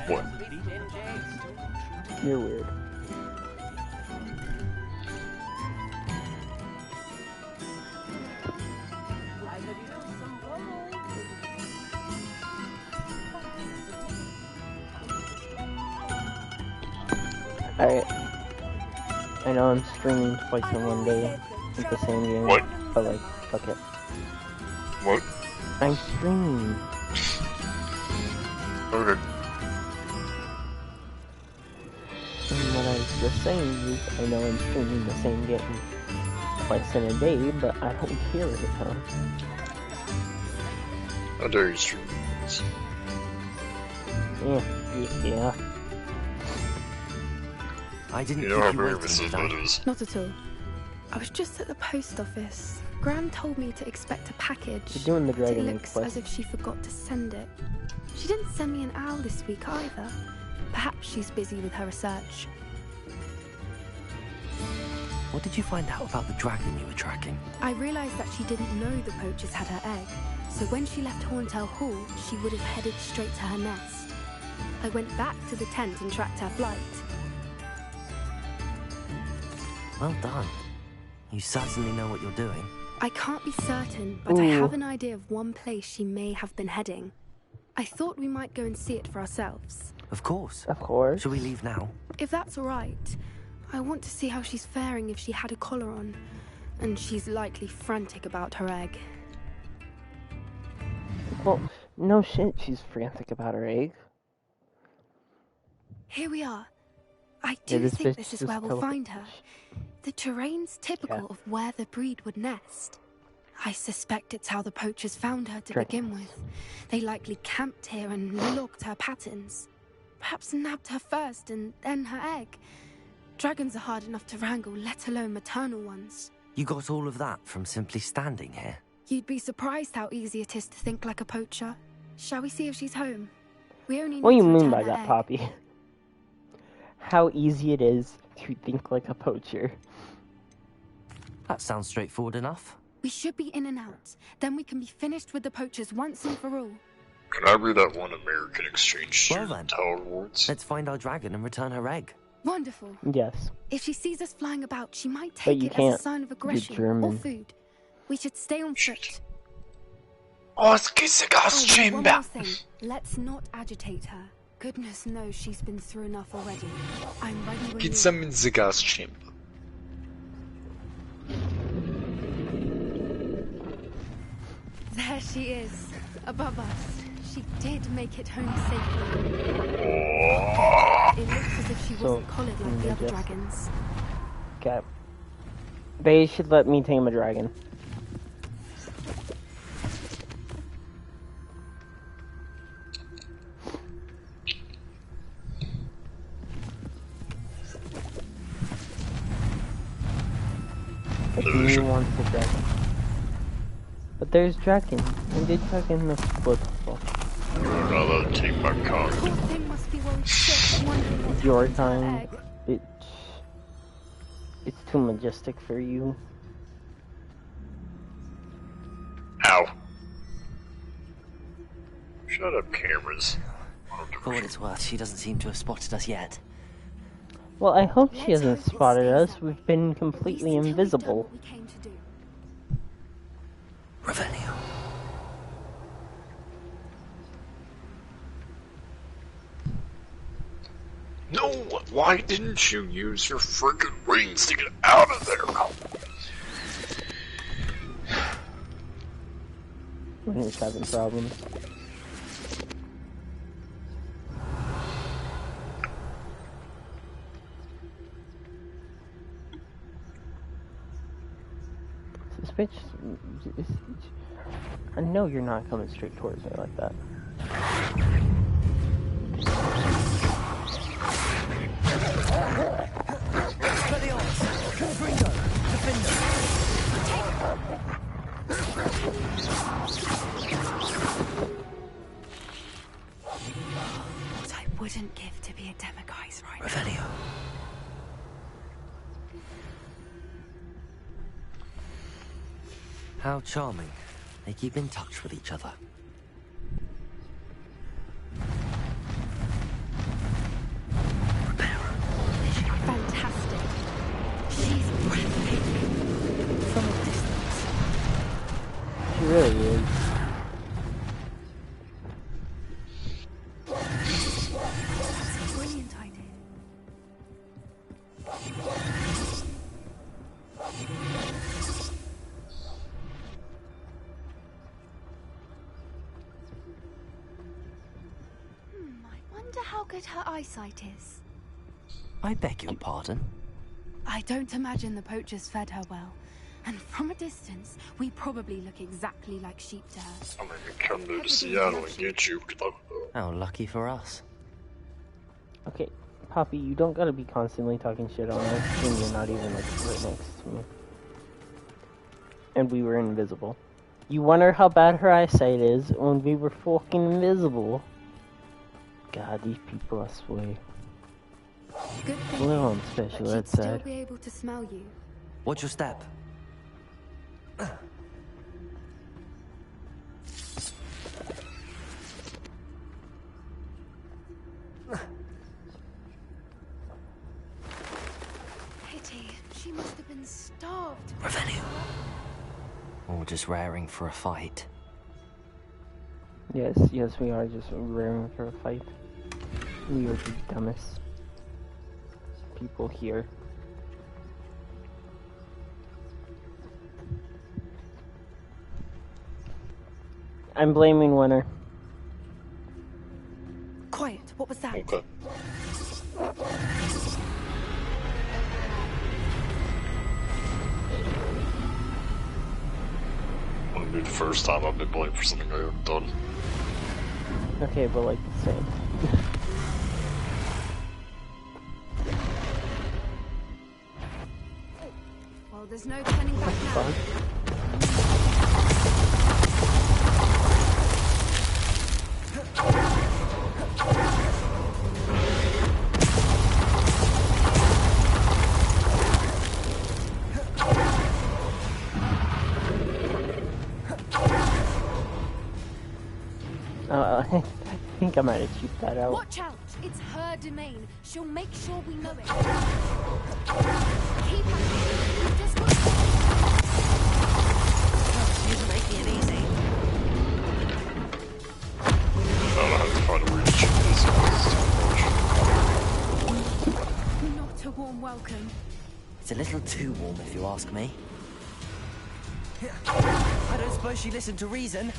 What? You're weird. Alright. I know I'm streaming twice in one day with the same game. What? But like, fuck it. What? I'm streaming. Okay. And what I was just saying is, I know I'm streaming the same game twice in a day, but I don't care if it counts. How dare you stream this? Yeah. I didn't You know how keep you very waiting, Mrs. did I? Bud is. Not at all. I was just at the post office. Gran told me to expect a package. You're doing the but it Dragon Age looks quest. as if she forgot to send it. She didn't send me an owl this week either. Perhaps she's busy with her research. What did you find out about the dragon you were tracking? I realized that she didn't know the poachers had her egg, so when she left Horntail Hall, she would have headed straight to her nest. I went back to the tent and tracked her flight. Well done. You certainly know what you're doing. I can't be certain, but I have an idea of one place she may have been heading. I thought we might go and see it for ourselves. Of course. Of course. Shall we leave now? If that's all right, I want to see how she's faring if she had a collar on. And she's likely frantic about her egg. Well, no shit, she's frantic about her egg. Here we are. I Yeah, do think this is just where we'll find her. The terrain's typical of where the breed would nest. I suspect it's how the poachers found her to begin with. They likely camped here and logged her patterns. Perhaps nabbed her first and then her egg. Dragons are hard enough to wrangle, let alone maternal ones. You got all of that from simply standing here? You'd be surprised how easy it is to think like a poacher. Shall we see if she's home? We only need What do you to mean return by her that, egg. Poppy? How easy it is to think like a poacher. That sounds straightforward enough. We should be in and out. Then we can be finished with the poachers once and for all. Can I be that one American exchange Well student then. to Hogwarts? Let's find our dragon and return her egg. Wonderful. Yes. If she sees us flying about, she might But take you it as can't. a sign of You're aggression or German. food. We should stay on foot. Oh, it's the gas Oh, one chamber! more thing. Let's not agitate her. Goodness knows she's been through enough already. I'm ready when Get you some in the gas chamber. There she is, above us. She did make it home safely. It looks as if she wasn't collared like the other dragons. Okay. They should let me tame a dragon. If you want the dragon. But there's dragon. And the dragon is football. You're not allowed to take my car. Poor thing must be worried sick, wondering what Your happened to her time. egg. It's too majestic for you. Ow. Shut up, cameras. For what it's worth, she doesn't seem to have spotted us yet. Well, I hope she hasn't spotted us. We've been completely invisible. What we came to do. Revelio. No, why didn't you use your friggin' wings to get out of there? We're just having problems. This bitch, I know you're not coming straight towards me like that. What I wouldn't give to be a demiguise right now. Revelio. How charming. They keep in touch with each other. how good her eyesight is? I beg your pardon. I don't imagine the poachers fed her well. And from a distance, we probably look exactly like sheep to her. I mean, we come to Seattle and get you. How lucky for us. Okay, Poppy, you don't gotta be constantly talking shit on us when you're not even like right next to me. And we were invisible. You wonder how bad her eyesight is when we were fucking invisible. God, these people, I swear. Good A thing little on special she'd ed still side. be able to smell you. Watch your step. Pity. She must have been starved. Revenue. Or just raring for a fight. Yes, we are just raring for a fight. We are the dumbest people here. I'm blaming Winter. Quiet. What was that? Okay. Wouldn't be the first time I've been blamed for something I haven't done. Okay, but like the same. Well, there's no turning back now. Fuck. I think I might have cheaped that out. Watch out! It's her domain. She'll make sure we know it. Keep at it. We've just got to... She's making it easy. I don't know how to find a way to cheat this. Not a warm welcome. It's a little too warm if you ask me. I don't suppose she listened to reason.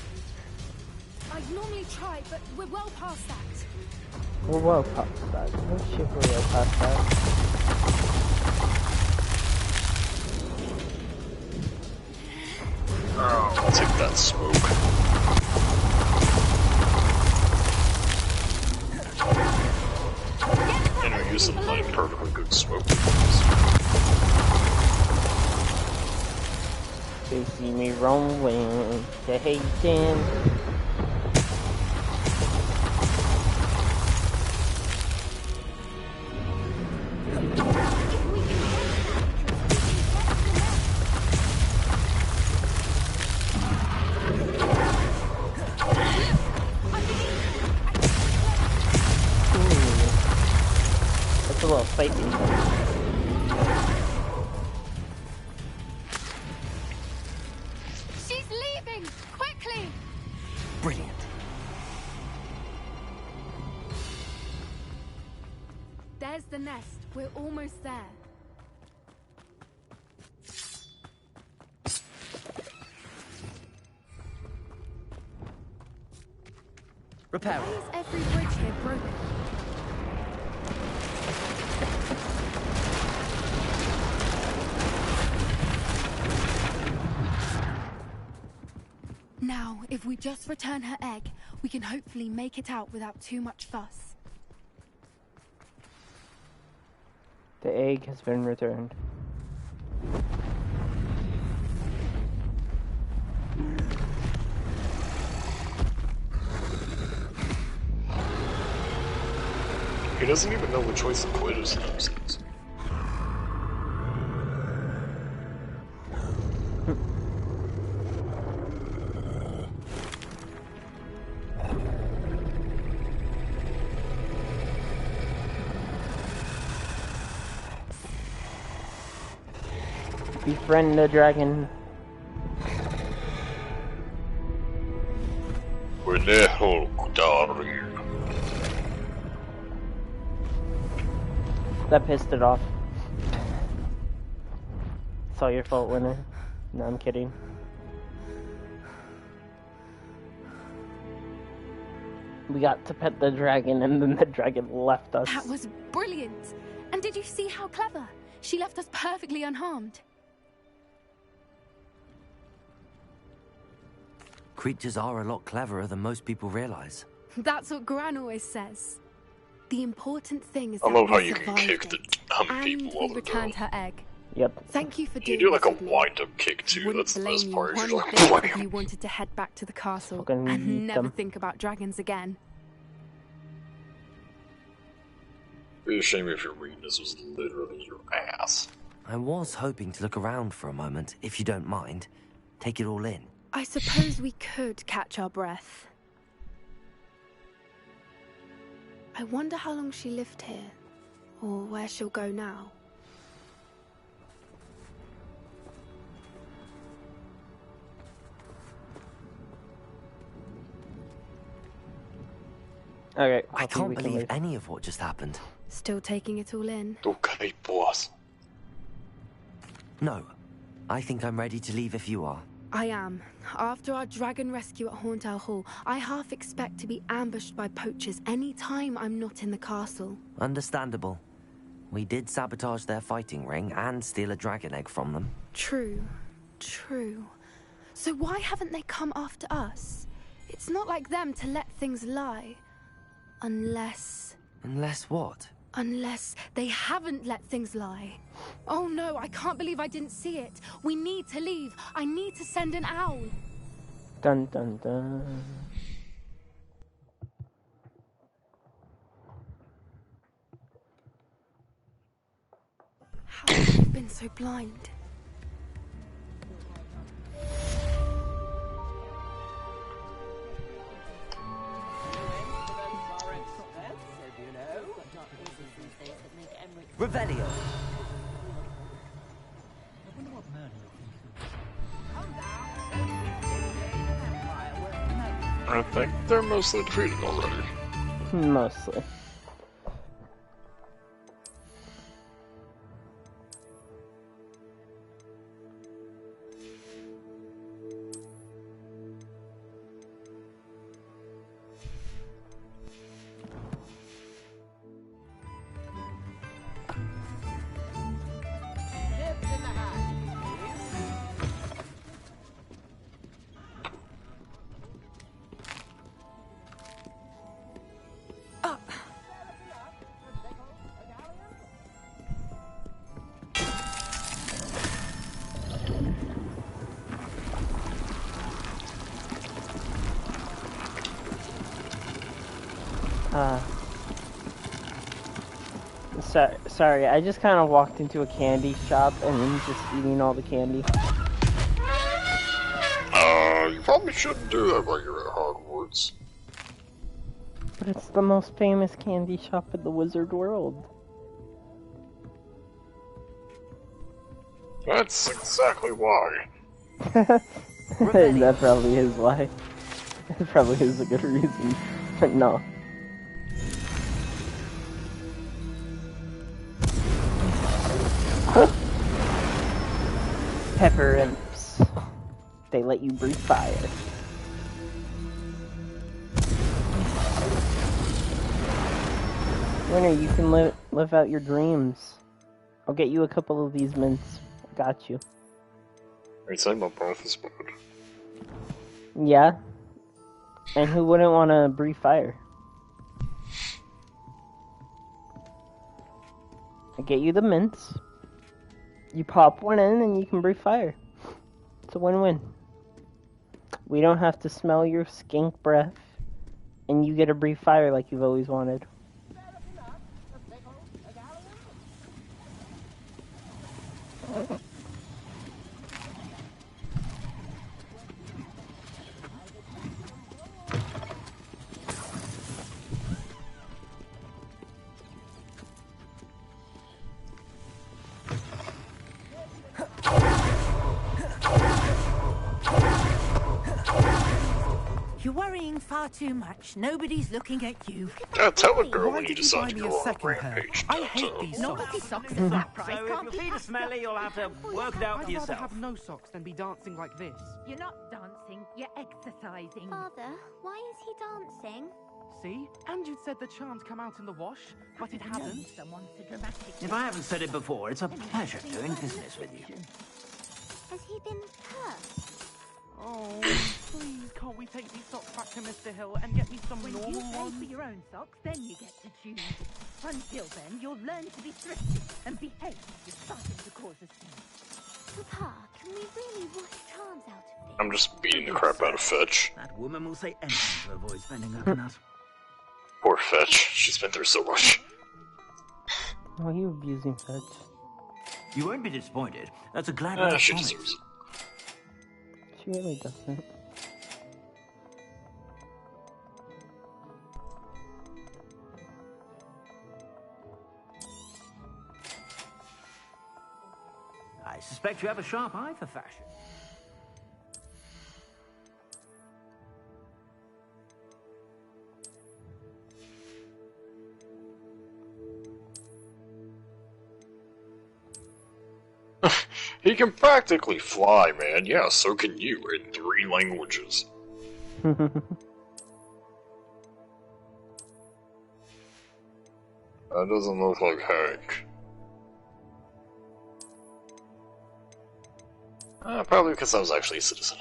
I'd normally try, but we're well past that. We're well past that. Oh shit, we're well past that. Oh, I'll take that smoke. You know, use some like perfectly good smoke. They see me rolling, they hating. That's a little spicy. She's leaving! Quickly! Brilliant. There's the nest. We're almost there. Repair Why it. is every bridge here broken? Now, if we just return her egg, we can hopefully make it out without too much fuss. The egg has been returned. He doesn't even know which way to quit his nonsense. Befriend the dragon. When the whole daughter. That pissed it off. It's all your fault, Winner. No, I'm kidding. We got to pet the dragon, and then the dragon left us. That was brilliant. And did you see how clever? She left us perfectly unharmed. Creatures are a lot cleverer than most people realize. That's what Gran always says. The important thing is I that love how we you can survived kick the it, people and while we they're returned down. her egg. Yep. Thank you for You doing do like a this with me. wind-up kick too. Wouldn't That's the blame best you part. one You're like, bit if blam. you wanted to head back to the castle Fucking and eat never them. think about dragons again. It'd be a shame if your weakness was literally your ass. I was hoping to look around for a moment, if you don't mind. Take it all in. I suppose we could catch our breath. I wonder how long she lived here, or where she'll go now. Okay. I can't believe any of what just happened. Still taking it all in. Okay, boss. No. I think I'm ready to leave if you are. I am. After our dragon rescue at Hauntel Hall, I half expect to be ambushed by poachers any time I'm not in the castle. Understandable. We did sabotage their fighting ring and steal a dragon egg from them. True. True. So why haven't they come after us? It's not like them to let things lie. Unless what? Unless they haven't let things lie. Oh no, I can't believe I didn't see it. We need to leave. I need to send an owl. Dun dun dun. How have I been so blind? Revelio. I think they're mostly defeated already. Mostly. Sorry, I just kind of walked into a candy shop and then just eating all the candy. You probably shouldn't do that while you're at Hogwarts. But it's the most famous candy shop in the wizard world. That's exactly why. That probably is why. That probably is a good reason. But no. Pepper imps. They let you breathe fire. Winner, you can live out your dreams. I'll get you a couple of these mints. I got you. I'd say my breath is bad. Yeah. And who wouldn't want to breathe fire? I get you the mints. You pop one in and you can breathe fire. It's a win-win. We don't have to smell your skink breath. And you get to breathe fire like you've always wanted. You're worrying far too much. Nobody's looking at you. Tell a girl Why when you did you decide buy to me go a on a second pair? rampage. I hate these Nobody socks. socks at that price. So if Can't your be feet are smelly, you'll have to work it out I'd for rather yourself. have no socks than be dancing like this. You're not dancing, you're exercising. Father, why is he dancing? see? And you'd said the charm's come out in the wash, but it hasn't. Someone's so dramatic. If I haven't said it before, it's a pleasure doing business with you. Has he been cursed? Oh, please, can't we take these socks back to Mr. Hill and get me some When normal you pay ones? for your own socks, then you get to choose. Until then, you'll learn to be thrifty and behave. You're starting to cause a scene. Papa, can we really wash charms out of these? I'm just beating the crap out of Fetch. That woman will say anything to avoid spending her nut. Poor Fetch. She's been through so much. Why are you abusing Fetch? You won't be disappointed. That's a glad She promise. deserves it. She really doesn't. I suspect you have a sharp eye for fashion. He can practically fly, man. Yeah, so can you in 3 languages. That doesn't look like Hank. Probably because I was actually a citizen.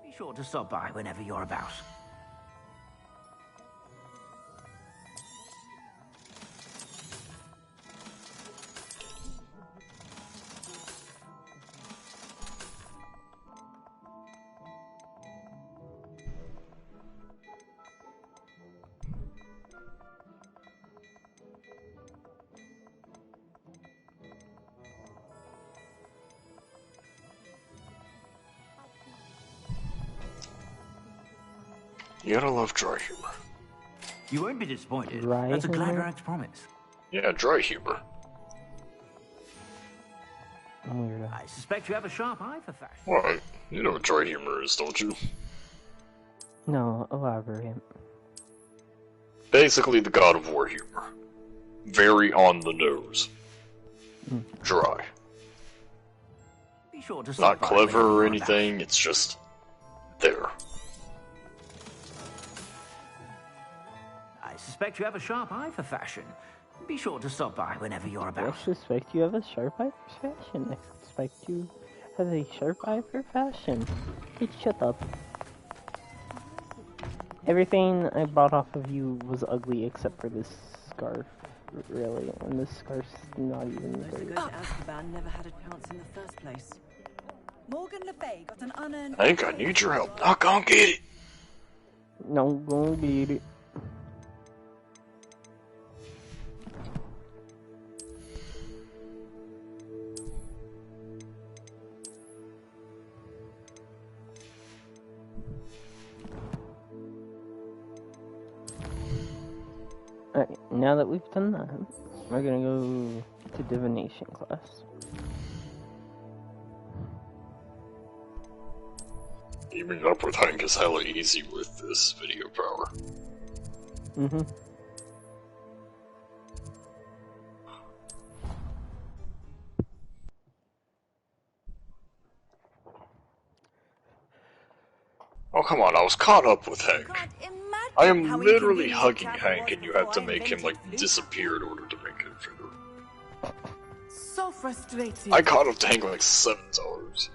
Be sure to stop by whenever you're about. You gotta love dry humor. You won't be disappointed. Dry That's a humor? Gladerax promise. Yeah, dry humor. Weirdo. I suspect you have a sharp eye for fashion. Well, you know what dry humor is, don't you? No, elaborate. Basically the god of war humor. Very on the nose. Dry. Be sure to stop Not by clever whenever or you're anything, it's just there. about. I suspect you have a sharp eye for fashion. Be sure to stop by whenever you're I about. suspect you have a sharp eye for fashion. I suspect you have a sharp eye for fashion. Hey, shut up. Everything I bought off of you was ugly except for this scarf, really. And this scarf's not even Those who great. go to Azkaban never had a chance in the first place. Morgan Le Fay got an unearned... Hank, I need your help. Not gonna get it. No, gonna get it. Alright, now that we've done that, we're gonna go to divination class. Teaming up with Hank is hella easy with this video power. Mm-hmm. Oh come on, I was caught up with Hank. Can't imagine I am how literally inconvenient hugging travel Hank was and you have to before I make him like invented disappear in order to make it figure. So frustrating. I caught up to Hank like 7 times.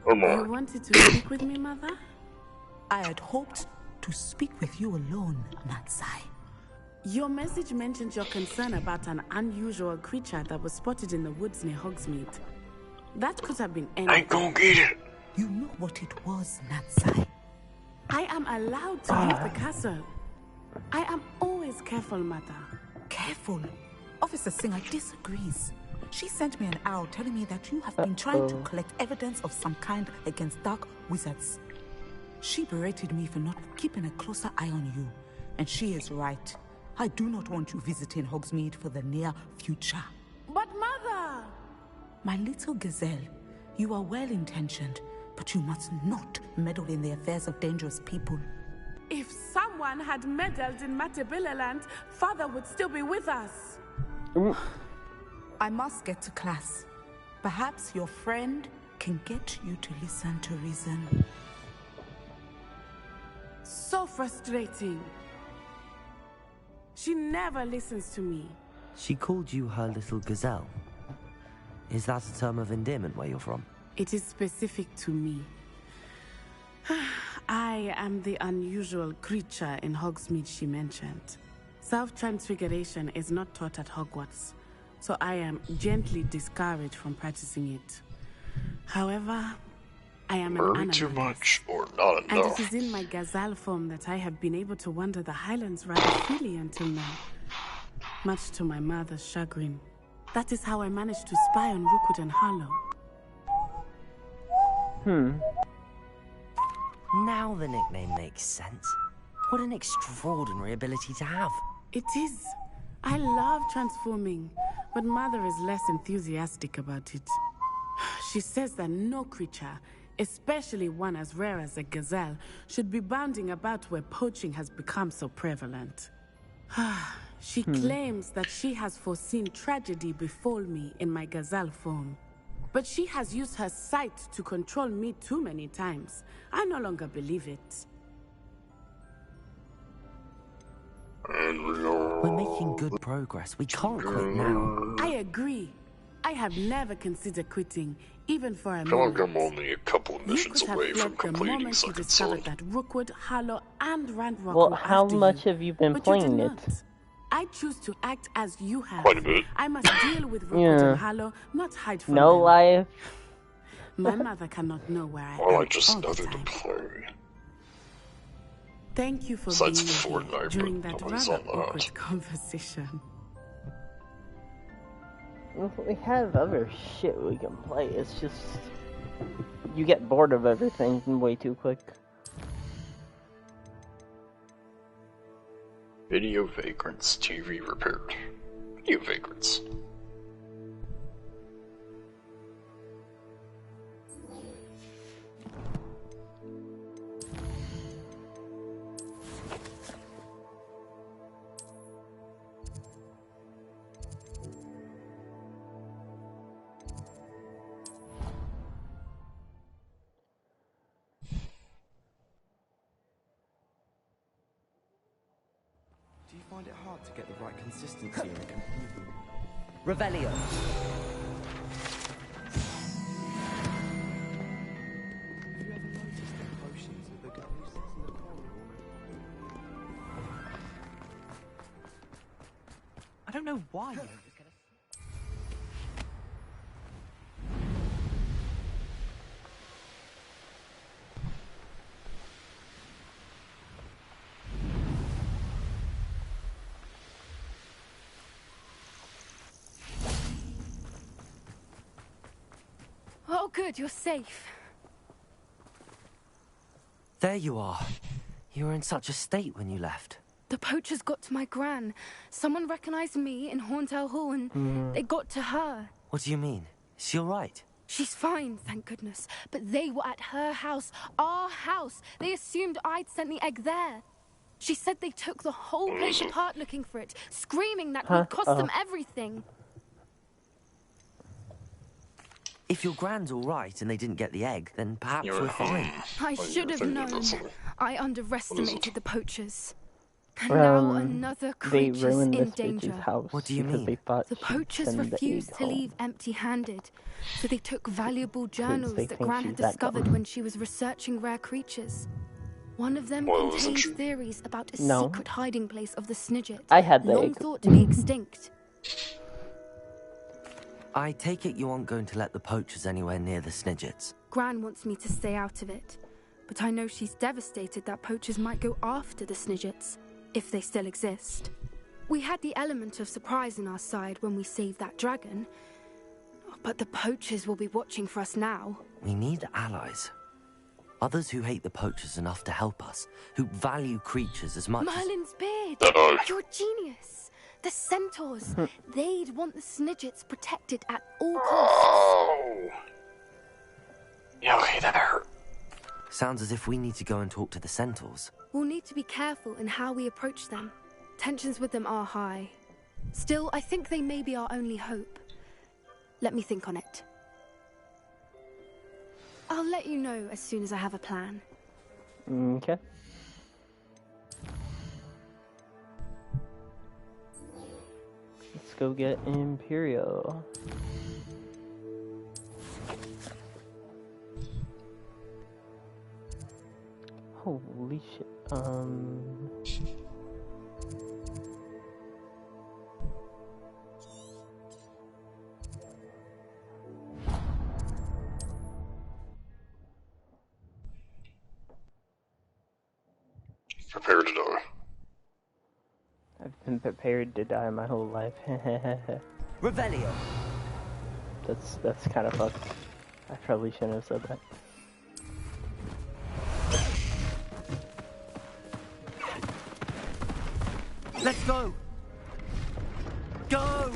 Or You more. wanted to speak with me, Mother? I had hoped to speak with you alone, Natsai. Your message mentioned your concern about an unusual creature that was spotted in the woods near Hogsmeade. That could have been I ain't anything. gonna get it. You know what it was, Natsai. I am allowed to leave the castle. I am always careful, Mother. Careful. Officer Singer disagrees. She sent me an owl telling me that you have been trying to collect evidence of some kind against dark wizards. She berated me for not keeping a closer eye on you, and she is right. I do not want you visiting Hogsmeade for the near future. But Mother! My little gazelle, you are well-intentioned, but you must not meddle in the affairs of dangerous people. If someone had meddled in Matabeleland, Father would still be with us. I must get to class. Perhaps your friend can get you to listen to reason. So frustrating. She never listens to me. She called you her little gazelle. Is that a term of endearment where you're from? It is specific to me. I am the unusual creature in Hogsmeade she mentioned. Self-transfiguration is not taught at Hogwarts, so I am gently discouraged from practicing it. However, I am an Maybe too animalist, much or not and enough. it is in my gazelle form that I have been able to wander the Highlands rather freely until now, much to my mother's chagrin. That is how I managed to spy on Rookwood and Harlow. Now the nickname makes sense. What an extraordinary ability to have. It is. I love transforming, but Mother is less enthusiastic about it. She says that no creature, especially one as rare as a gazelle, should be bounding about where poaching has become so prevalent. She claims that she has foreseen tragedy befall me in my gazelle form. But she has used her sight to control me too many times. I no longer believe it. And we are... We're making good progress. We can't quit now. I agree. I have never considered quitting, even for a I feel like moment. I'm only a couple You missions could have away from fled the completing moment you Second discovered Son. that Rookwood, Harlow, and Randrock Well, were how after much you. have you been But you did playing it? not. I choose to act as you have. Quite a bit. I must deal with Rookwood Yeah. and Harlow, not hide from No them. life. My mother cannot know where I Well, am I just all the nothing to time. play. Thank you for Besides being Fortnite, here during but that nobody's rather on that. awkward conversation. We have other shit we can play. It's just you get bored of everything way too quick. Video vagrants, TV repaired. Video vagrants. Do you find it hard to get the right consistency in a computer? Revelio. Have you ever noticed the potions of the girl who sits in the corner? I don't know why you don't just get a... Oh, good, you're safe. There you are. You were in such a state when you left. The poachers got to my gran. Someone recognized me in Horndale Hall and they got to her. What do you mean? Is she alright? She's fine, thank goodness. But they were at her house, our house. They assumed I'd sent the egg there. She said they took the whole place apart looking for it, screaming that would cost them everything. If your grand's alright and they didn't get the egg, then perhaps we're fine. I should have known. I underestimated the poachers. And Um, now another They creature's ruined in this bitch's danger. house What do you because mean? they thought The she'd poachers send the refused egg to home. leave empty-handed, so they took valuable journals they that think Gran had she's that discovered dumb. when she was researching rare creatures. One of them Well, isn't contains she? theories about a No. secret hiding place of the Snidget, I had the long egg. thought to be extinct. I take it you aren't going to let the poachers anywhere near the Snidgets. Gran wants me to stay out of it, but I know she's devastated that poachers might go after the Snidgets, if they still exist. We had the element of surprise on our side when we saved that dragon, but the poachers will be watching for us now. We need allies. Others who hate the poachers enough to help us, who value creatures as much Merlin's beard! Uh-oh. You're a genius! The centaurs, they'd want the Snidgets protected at all costs. Oh! Yeah, okay, that hurt. Sounds as if we need to go and talk to the centaurs. We'll need to be careful in how we approach them. Tensions with them are high. Still, I think they may be our only hope. Let me think on it. I'll let you know as soon as I have a plan. Okay. Let's go get Imperial. Holy shit. Prepare to die. I've been prepared to die my whole life. Revelio! That's kind of fucked. I probably shouldn't have said that. Let's go! Go!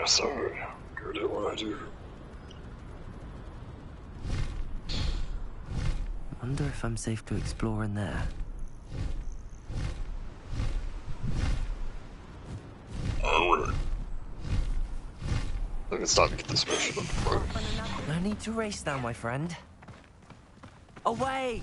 Sorry, good at what I do. Wonder if I'm safe to explore in there. Alright. I think it's time to get this mission underway. No need to race now, my friend. Away!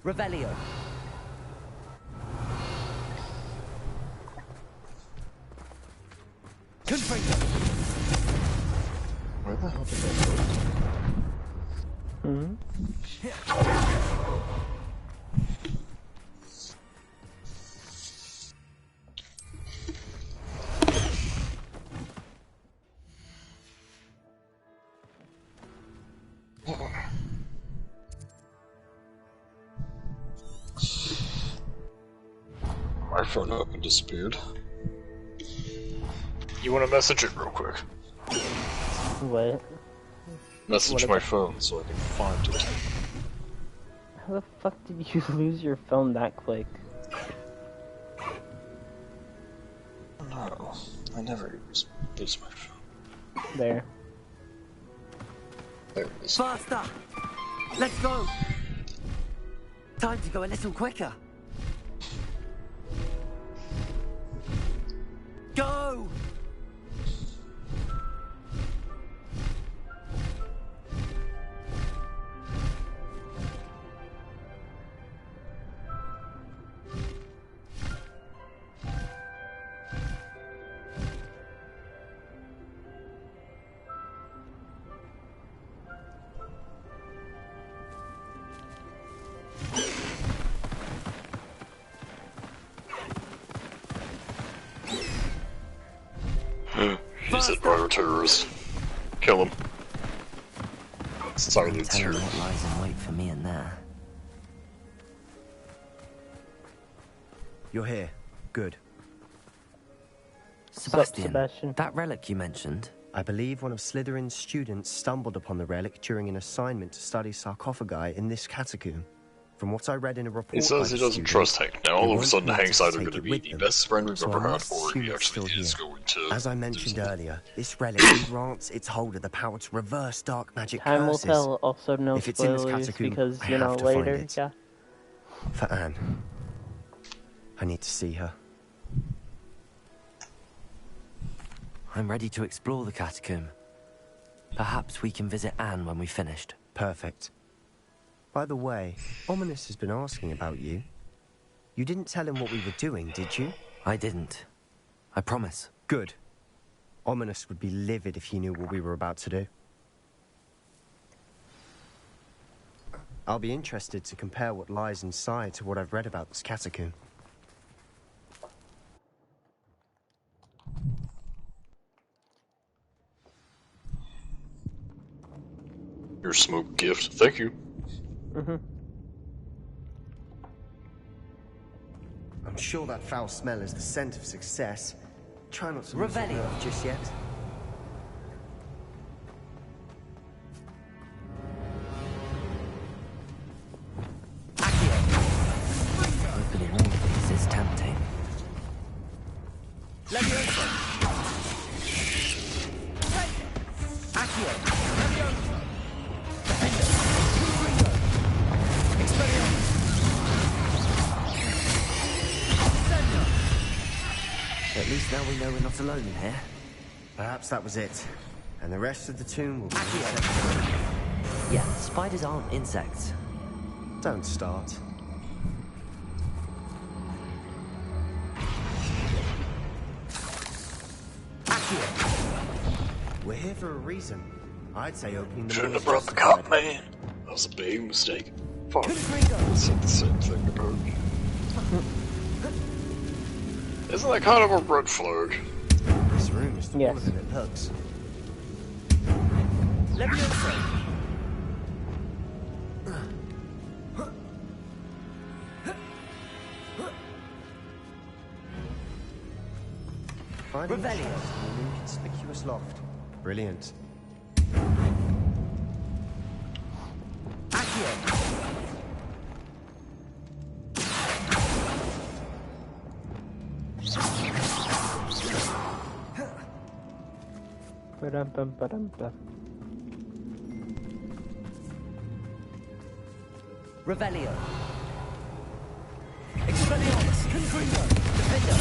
Revelio. Confringo. Where the hell did that go? My phone up and disappeared. You want to message it real quick? What? Message my phone so I can find it. How the fuck did you lose your phone that quick? No, I never lose my phone. There. There it is. Faster! Let's go! Time to go a little quicker. Go! Use it, bioterrorist. Kill him. Silence Tell here. him what lies in wait for me in there. You're here. Good. Sebastian, Sebastian? that relic you mentioned. I believe one of Slytherin's students stumbled upon the relic during an assignment to study sarcophagi in this catacomb. From what I read in a report, He says he doesn't trust Hank. Now all of a sudden Hank's either going to be the best friend we've ever had, or he actually is going to... As I mentioned earlier, this relic grants its holder the power to reverse dark magic Time will curses. tell. Also, no If it's in this spoilers catacomb, because I you know have to find later. it. Yeah. For Anne. I need to see her. I'm ready to explore the catacomb. Perhaps we can visit Anne when we've finished. Perfect. By the way, Ominous has been asking about you. You didn't tell him what we were doing, did you? I didn't. I promise. Good. Ominous would be livid if he knew what we were about to do. I'll be interested to compare what lies inside to what I've read about this catacomb. Your smoke gift, thank you. I'm sure that foul smell is the scent of success. Try not to lose Revelio. your nerve just yet. Opening all of these is tempting. Leviosa! Accio! Leviosa! Defender! Ringo! Expelliarmus! Defender! At least now we know we're not alone in here. Perhaps that was it. And the rest of the tomb will be... Yeah, spiders aren't insects. Don't start. We're here for a reason. I'd say opening the Shouldn't door have brought the cop, man. That was a big mistake. Fuck. I said the same thing about me. Isn't that kind of a red flag? This room is full of it looks. Leviosa! Finding Revelio. An inconspicuous loft. Brilliant. Accio! Ba-dum-bum-ba-dum-bum. Revelio! Expelliarmus! Confringo! Defender!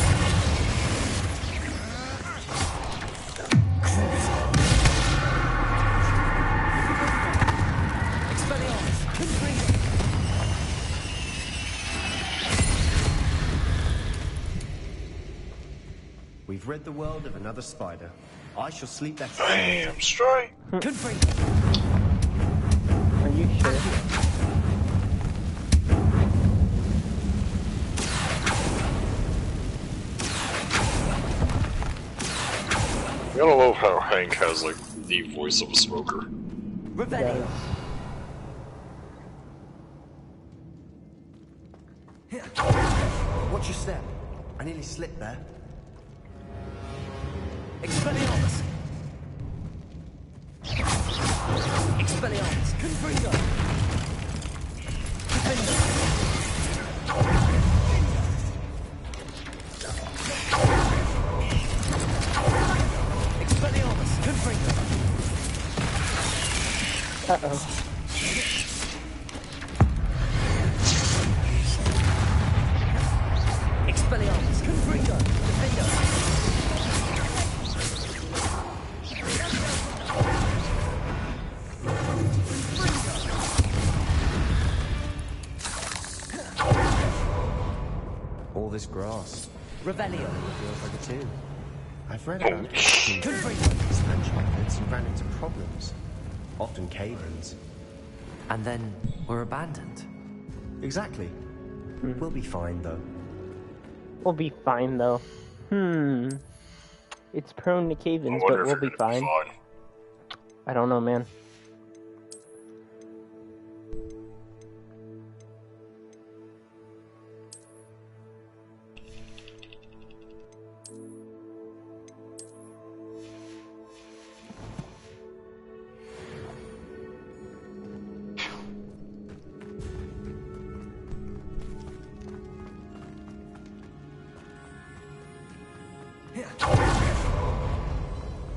Expelliarmus! Confringo! We've read the world of another spider. I shall sleep better. Damn straight. Confringo! Are you sure? I gotta love how Hank has, like, the voice of a smoker. Revelio! Watch your step. I nearly slipped there. Expelliarmus! Expelliarmus! Confringo! Defender! Expelliarmus! Confringo! Uh-oh. Expelliarmus! Confringo! Defender! All this grass. Revelio! Feels like a tomb. I've read about expansion methods and ran into problems. Often cave-ins. And then we're abandoned. Exactly. We'll be fine, though. We'll be fine, though. It's prone to cave-ins, but we'll be fine. I don't know, man.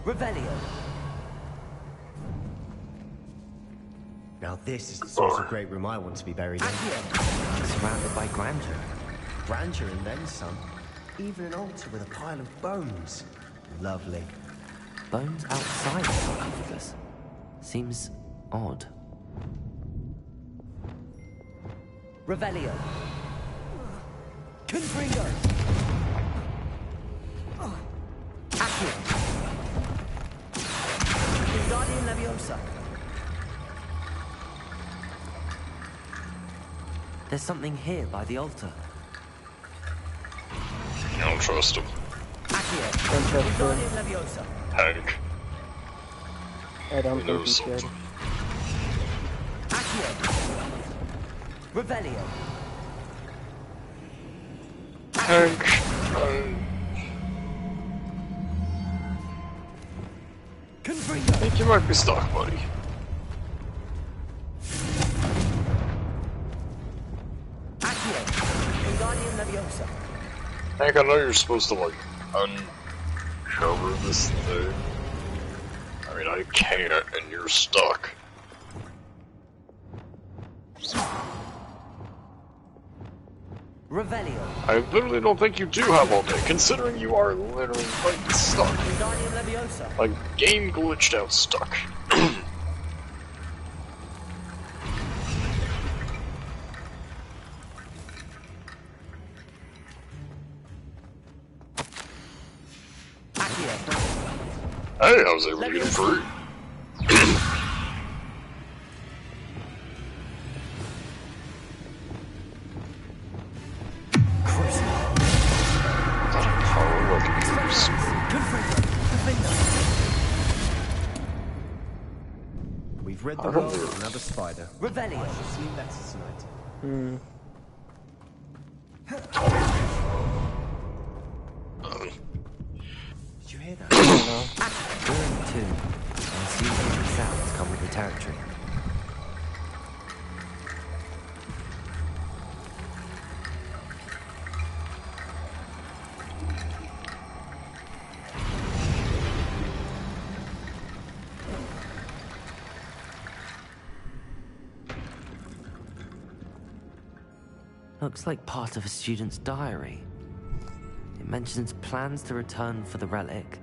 Revelio! Now this is the sort of great room I want to be buried in. Surrounded by grandeur. Grandeur and then some. Even an altar with a pile of bones. Lovely. Bones outside the sarcophagus? Seems odd. Revelio. Confringo. Accio. Wingardium Leviosa. There's something here by the altar. I don't trust him. Accio. Don't trust him. Wingardium Leviosa. Hank. I don't He think knows he should. something. Accio. Revelio. Hank. Confringo. I think you might be stuck, buddy. Accio. Wingardium Leviosa. Hank, I know you're supposed to, like, uncover this thing. I mean, I can't, and you're stuck. Revelio. I literally don't think you do have all day, considering you are literally, like, stuck. Wingardium Leviosa. Like, game glitched out stuck. Accio. Hey, I was able to get him free. We've read the world of another spider. Revelio. I should sleep better tonight. Hmm. Did you hear that? During 2, I assume the sounds come with the territory. Looks like part of a student's diary. It mentions plans to return for the relic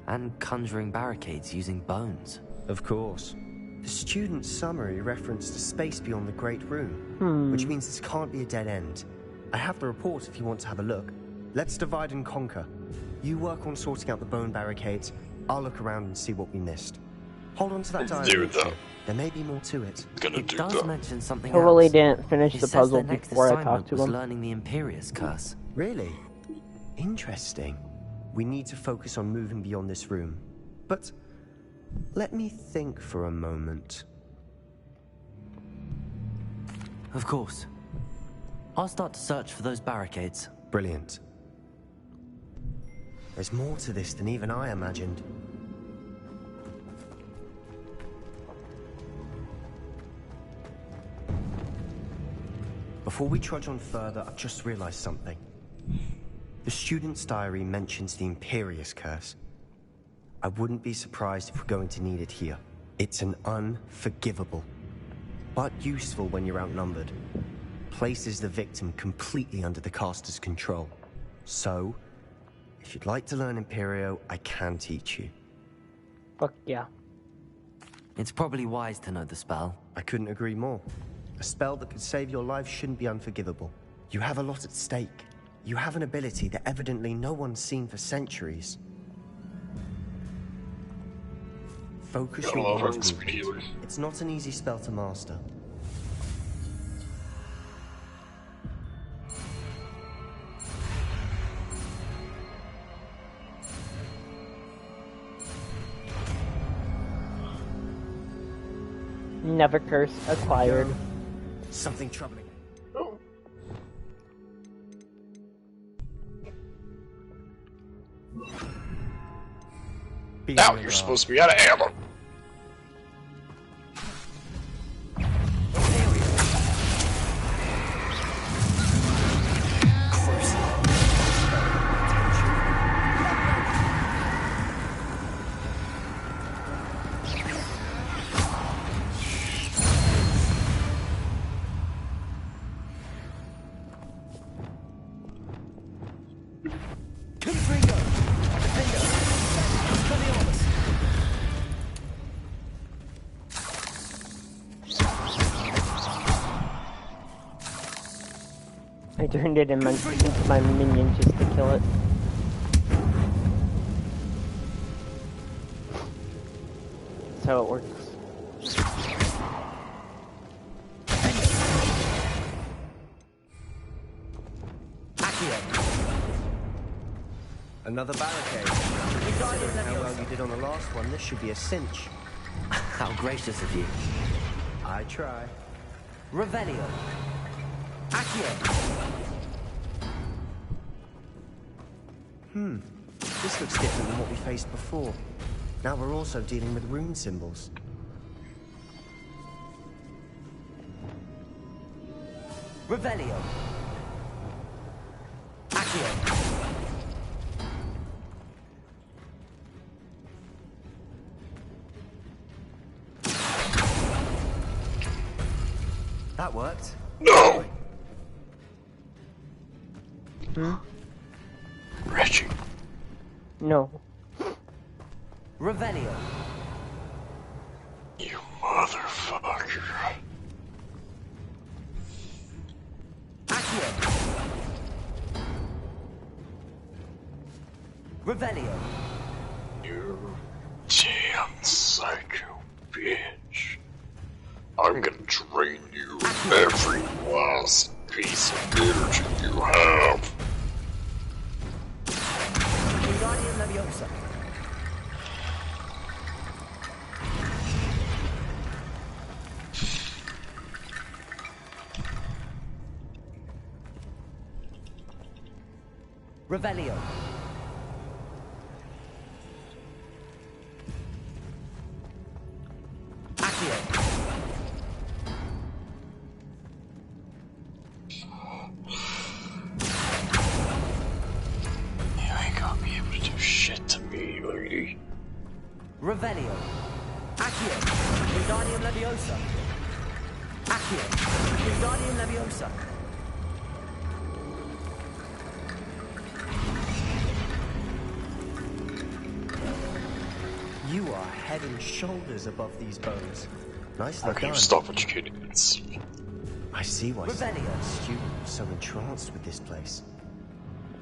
and conjuring barricades using bones. Of course. The student's summary referenced a space beyond the Great Room, which means this can't be a dead end. I have the report if you want to have a look. Let's divide and conquer. You work on sorting out the bone barricades. I'll look around and see what we missed. Hold on to that diary. Do that. There may be more to it. It does mention something Totally else. didn't finish It the says puzzle their next before I assignment talked to was him. learning the Imperius curse. Really? Interesting. We need to focus on moving beyond this room. But let me think for a moment. Of course. I'll start to search for those barricades. Brilliant. There's more to this than even I imagined. Before we trudge on further, I've just realized something. The student's diary mentions the Imperius curse. I wouldn't be surprised if we're going to need it here. It's an unforgivable, but useful when you're outnumbered. Places the victim completely under the caster's control. So, if you'd like to learn Imperio, I can teach you. Fuck yeah. It's probably wise to know the spell. I couldn't agree more. A spell that could save your life shouldn't be unforgivable. You have a lot at stake. You have an ability that evidently no one's seen for centuries. Focus Gotta your love mind. having speed healers. It's not an easy spell to master. Never curse acquired. Something troubling. Now you're supposed to be out of ammo. I turned it into my minion just to kill it. That's how it works. Another barricade. Considering how well you did on the last one, this should be a cinch. How gracious of you. I try. Revelio. Accio. This looks different than what we faced before. Now we're also dealing with rune symbols. Revelio. Accio. That worked. No! Reggie. No. Revelio. You motherfucker. Accio. Revelio. You damn psycho bitch. I'm gonna drain you of every last piece of energy you have. Wingardium Leviosa. Revelio. Accio. You ain't gonna be able to do shit to me, lady. Revelio. Accio. Wingardium Leviosa. Accio. Wingardium Leviosa. You are head and shoulders above these bones. Nicely How can done. you stop educating idiots? I see why some Revelio. students are so entranced with this place.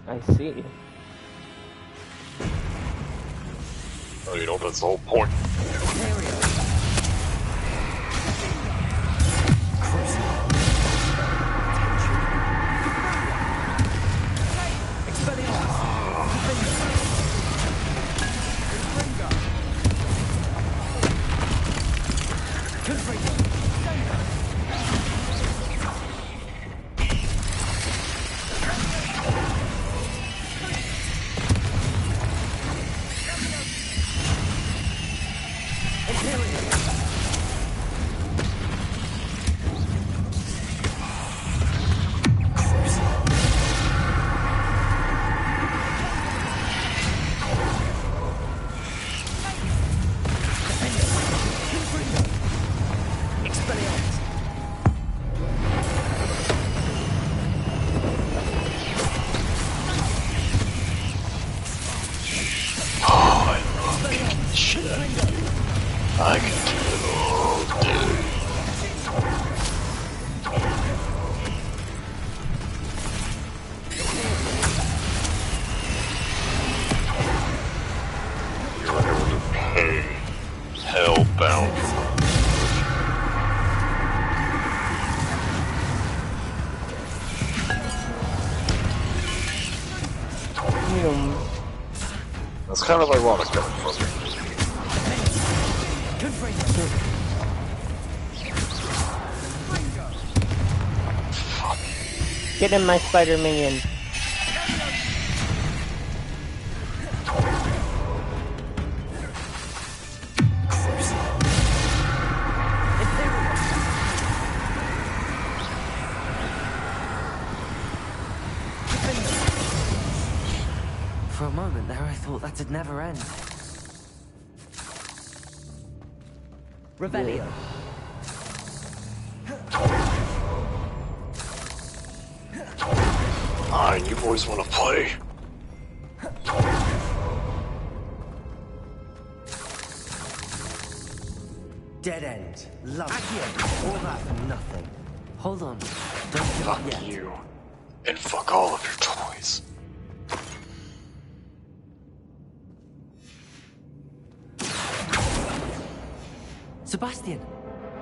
I see. Oh, you know, that's the whole point. I can do it all day. You're going to pay hellbound for That's kind of ironic coming from me. Get in my spider minion. For a moment there, I thought that'd never end. Revelio. Fine, you boys want to play? Dead end. Love it. All that for nothing. Hold on. Don't give up Fuck yet. you. And fuck all of your toys. Sebastian,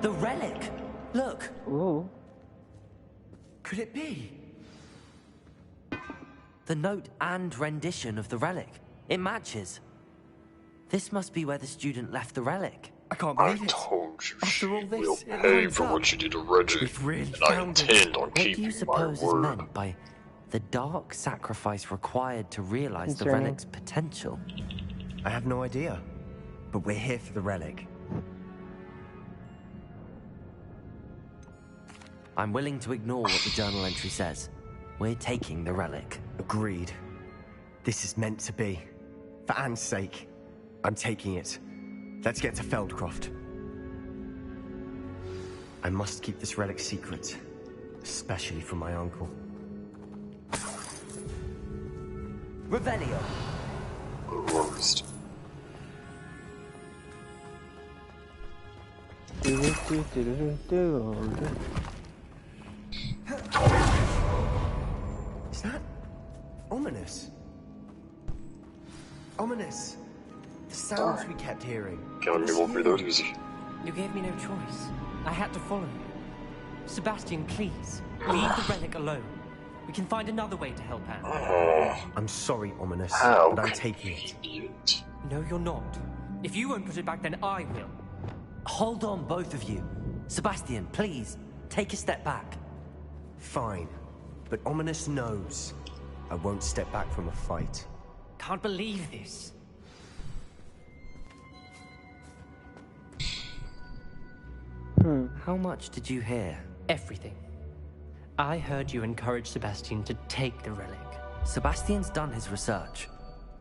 the relic. Look. Ooh. Could it be? The note and rendition of the relic. It matches. This must be where the student left the relic. I can't I believe it. told you After she all this, will it pay lines for up. what she did to Reggie. We've really And I found it. intend on What do keeping you my suppose is word. meant by the dark sacrifice required to realize the Concerning. relic's potential? I have no idea. But we're here for the relic. I'm willing to ignore what the journal entry says. We're taking the relic. Agreed. This is meant to be. For Anne's sake, I'm taking it. Let's get to Feldcroft. I must keep this relic secret, especially from my uncle. Revelio. Worst. Is that ominous? Ominous. The sounds we kept hearing. Killing me won't be that easy. You gave me no choice. I had to follow you. Sebastian, please, leave the relic alone. We can find another way to help Anne. I'm sorry, Ominous, How but I'm can taking it. Idiot. No, you're not. If you won't put it back, then I will. Hold on, both of you. Sebastian, please, take a step back. Fine, but Ominous knows I won't step back from a fight. Can't believe this. How much did you hear? Everything. I heard you encourage Sebastian to take the relic. Sebastian's done his research.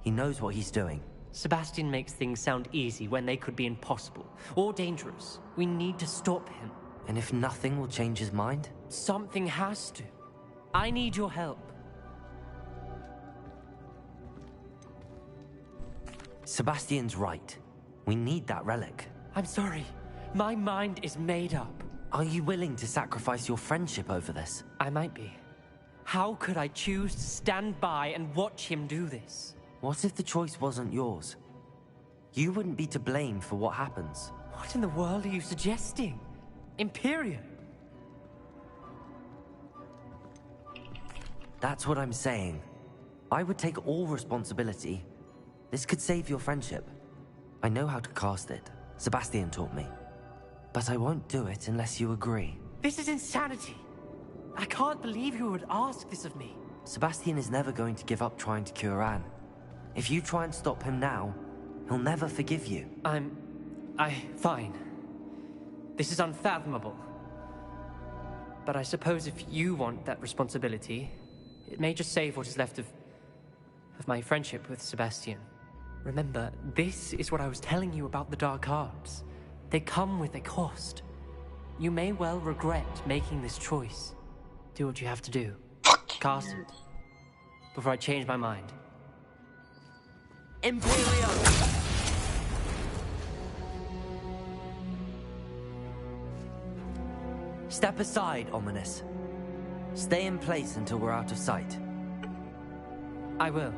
He knows what he's doing. Sebastian makes things sound easy when they could be impossible or dangerous. We need to stop him. And if nothing will change his mind? Something has to. I need your help. Sebastian's right. We need that relic. I'm sorry. My mind is made up. Are you willing to sacrifice your friendship over this? I might be. How could I choose to stand by and watch him do this? What if the choice wasn't yours? You wouldn't be to blame for what happens. What in the world are you suggesting? Imperium? That's what I'm saying. I would take all responsibility. This could save your friendship. I know how to cast it. Sebastian taught me. But I won't do it unless you agree. This is insanity. I can't believe you would ask this of me. Sebastian is never going to give up trying to cure Anne. If you try and stop him now, he'll never forgive you. Fine. This is unfathomable. But I suppose if you want that responsibility, it may just save what is left of my friendship with Sebastian. Remember, this is what I was telling you about the dark arts. They come with a cost. You may well regret making this choice. Do what you have to do. Cast it. Before I change my mind. Imperium! Step aside, Ominous. Stay in place until we're out of sight. I will.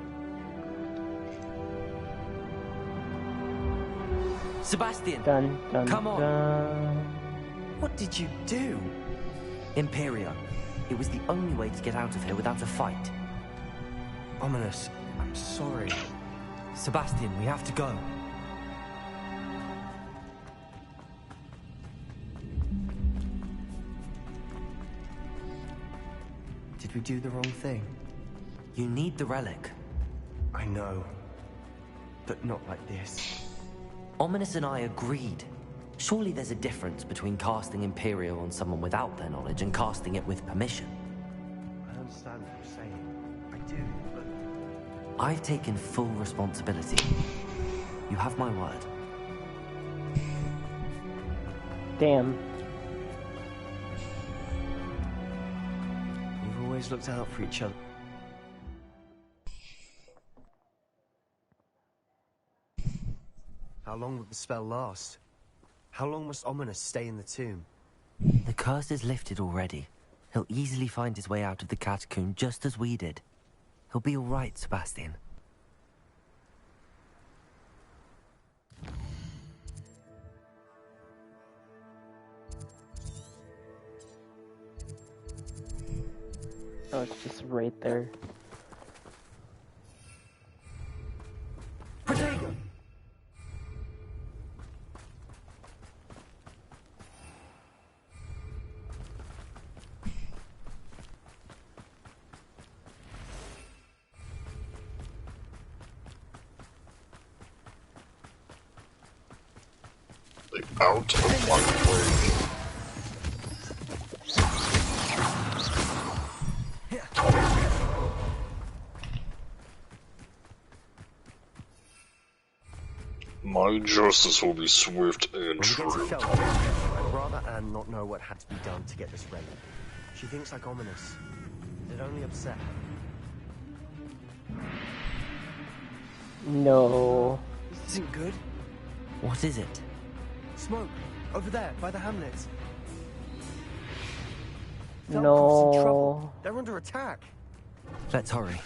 Sebastian! Come on! Dun. What did you do? Imperio. It was the only way to get out of here without a fight. Ominous, I'm sorry. Sebastian, we have to go. Did we do the wrong thing? You need the relic. I know. But not like this. Ominous and I agreed. Surely there's a difference between casting Imperial on someone without their knowledge and casting it with permission. I understand what you're saying. I do, but... I've taken full responsibility. You have my word. Damn. We've always looked out for each other. How long will the spell last? How long must Ominous stay in the tomb? The curse is lifted already. He'll easily find his way out of the catacomb just as we did. He'll be all right, Sebastian. Oh, it's just right there. Out of my way. My justice will be swift and true. I'd rather Anne not know what had to be done to get this ready. She thinks like ominous. It'd only upset her. No. This isn't good. What is it? Smoke. Over there, by the hamlets. No. They're under attack. Let's hurry.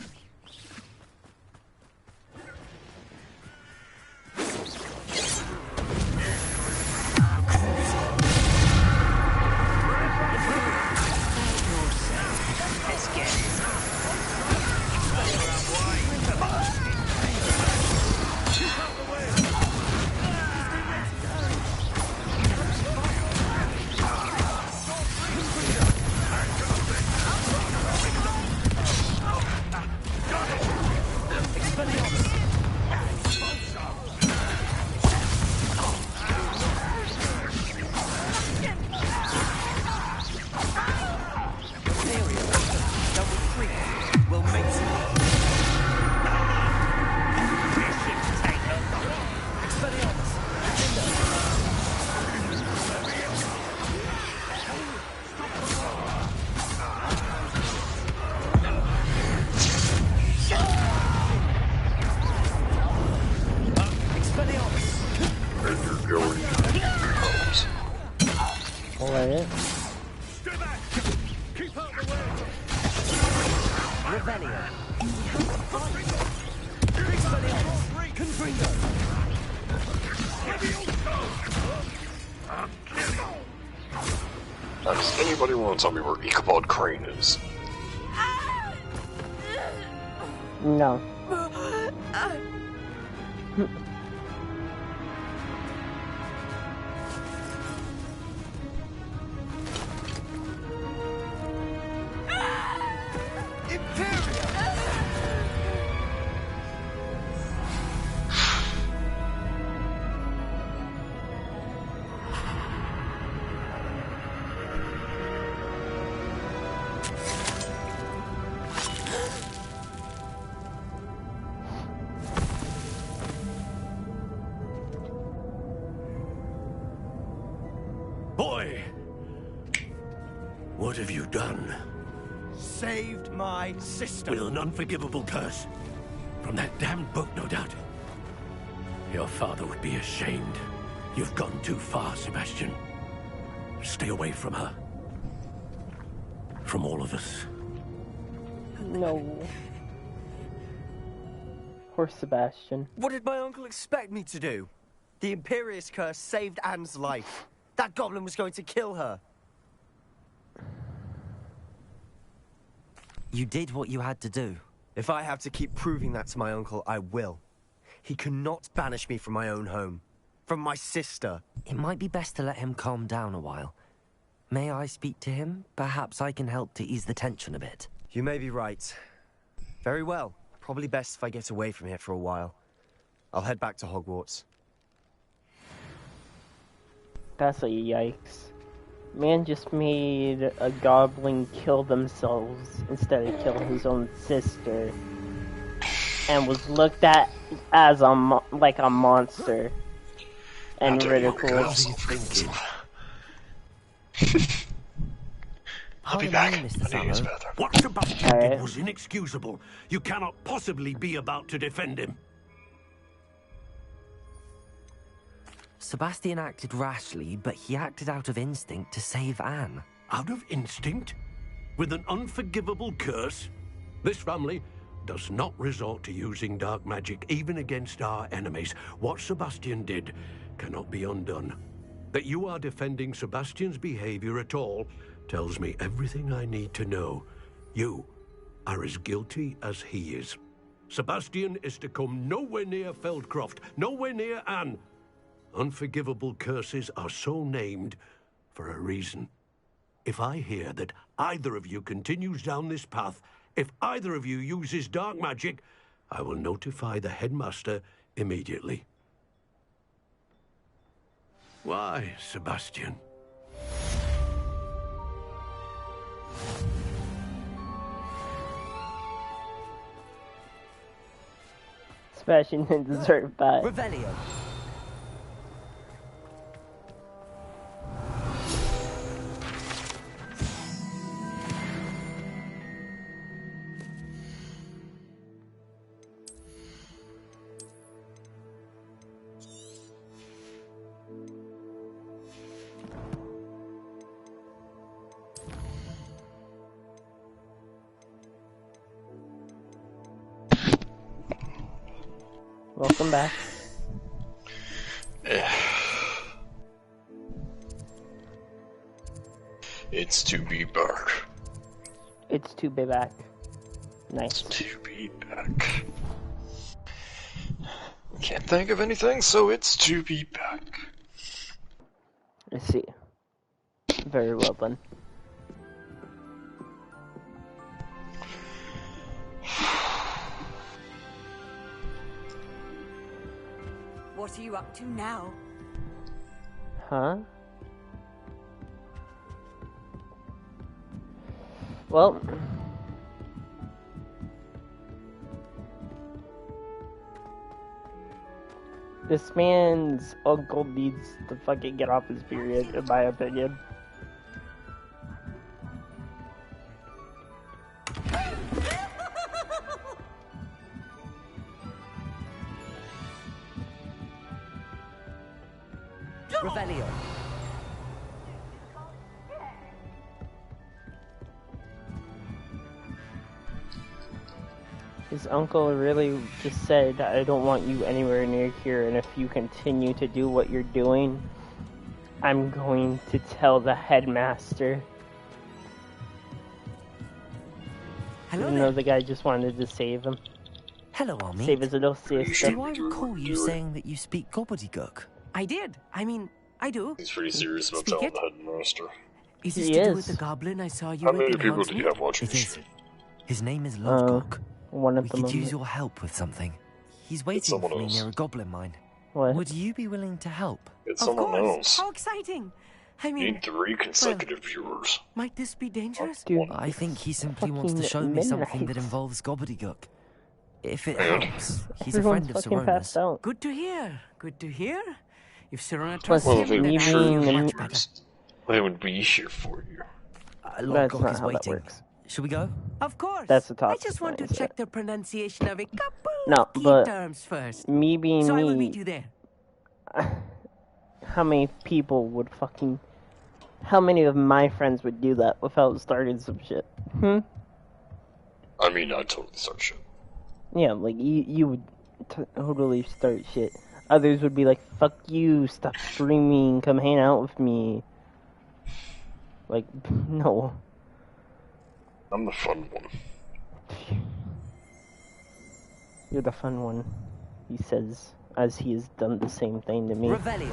Does anybody want to tell me where Ichabod Crane is? No. Boy! What have you done? Saved my sister. With an unforgivable curse. From that damned book, no doubt. Your father would be ashamed. You've gone too far, Sebastian. Stay away from her. From all of us. No. Poor Sebastian. What did my uncle expect me to do? The Imperious curse saved Anne's life. That goblin was going to kill her. You did what you had to do. If I have to keep proving that to my uncle, I will. He cannot banish me from my own home. From my sister. It might be best to let him calm down a while. May I speak to him? Perhaps I can help to ease the tension a bit. You may be right. Very well. Probably best if I get away from here for a while. I'll head back to Hogwarts. That's a yikes. Man just made a goblin kill themselves instead of killing his own sister. And was looked at as like a monster. And ridiculed. I'll be back. I need to use the bathroom. What Sebastian did was inexcusable. You cannot possibly be about to defend him. Sebastian acted rashly, but he acted out of instinct to save Anne. Out of instinct? with an unforgivable curse? This family does not resort to using dark magic even against our enemies. What Sebastian did cannot be undone. That you are defending Sebastian's behavior at all tells me everything I need to know. You are as guilty as he is. Sebastian is to come nowhere near Feldcroft, nowhere near Anne. Unforgivable curses are so named for a reason. If I hear that either of you continues down this path, if either of you uses dark magic, I will notify the headmaster immediately. Why, Sebastian? Sebastian didn't deserve that. Revelio. Welcome back. It's to be back. It's to be back. Nice. It's to be back. Can't think of anything, so it's to be back. I see. Very well done. What are you up to now? Huh? Well, this man's uncle needs to fucking get off his period, in my opinion. Revelio. His uncle really just said, I don't want you anywhere near here, and if you continue to do what you're doing, I'm going to tell the headmaster. Hello Even though the guy just wanted to save him. Hello, Army. Save his little sister. Do I recall you saying that you speak gobbledygook? I did. I mean, I do. He's pretty serious about Speak telling it. the headmaster. Is this He to do is. with the goblin I saw you How with many in people do you Hogsmeade? have watching It this? is. His name is Lovecock. One at We the could moment. use your help with something. He's waiting someone for me else. near a goblin mine. What? Would you be willing to help? It's Of someone course. else. How exciting! I You mean, need 3 consecutive viewers. might this be dangerous? Dude, I think he simply wants to fucking show me something that midnight. involves gobbledygook. If it Yeah. helps, he's a Everyone's friend of fucking passed Serona's. out. Good to hear. Good to hear. If Serona Plus, trusts Well, him, if they then me I were being feel the- much better. They would be here for you. That's Lovecock not is how that waiting. works. Shall we go? Of course. That's the I toxic just want to mindset. check the pronunciation of a couple No, of key but terms first. me being So I will me, meet you there. how many people would fucking... How many of my friends would do that without starting some shit? I mean, I totally start shit. Yeah, like, you would totally start shit. Others would be like, fuck you, stop streaming, come hang out with me. Like, no. I'm the fun one. You're the fun one, he says, as he has done the same thing to me. Revelio.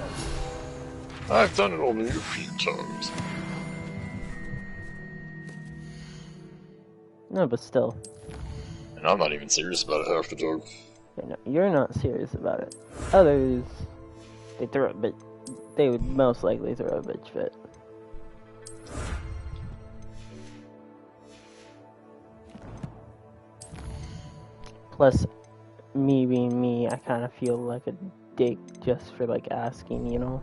I've done it only a few times. No, but still. And I'm not even serious about it half the time. No, you're not serious about it. Others, they would most likely throw a bitch fit. Plus, me being me, I kind of feel like a dick just for like asking, you know?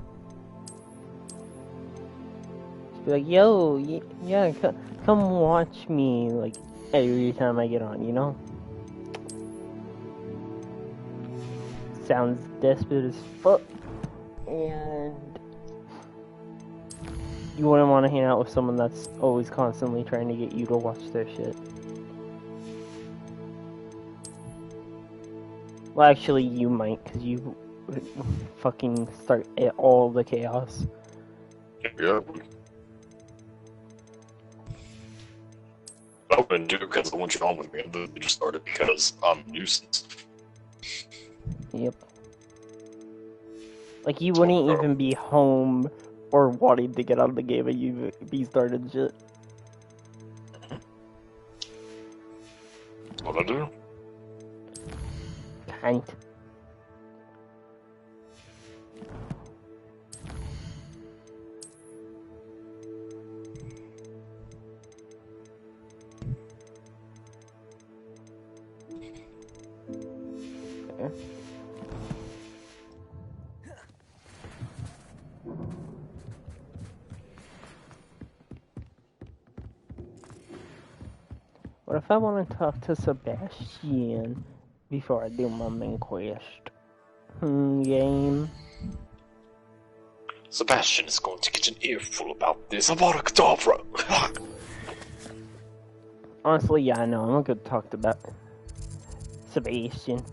Just be like, yo, yeah, come watch me, like, every time I get on, you know? Sounds desperate as fuck. And You wouldn't want to hang out with someone that's always constantly trying to get you to watch their shit. Well, actually, you might, because you fucking start all the chaos. Yeah. I wouldn't do it because I want you on with me. I just started because I'm a nuisance. Yep. Like, you wouldn't even be home or wanting to get out of the game and you be started shit. What I do? Kind. Okay. What if I want to talk to Sebastian before I do my main quest? Game. Sebastian is going to get an earful about this. Avada Kedavra! Honestly, yeah, I know. I'm gonna go talk to Sebastian.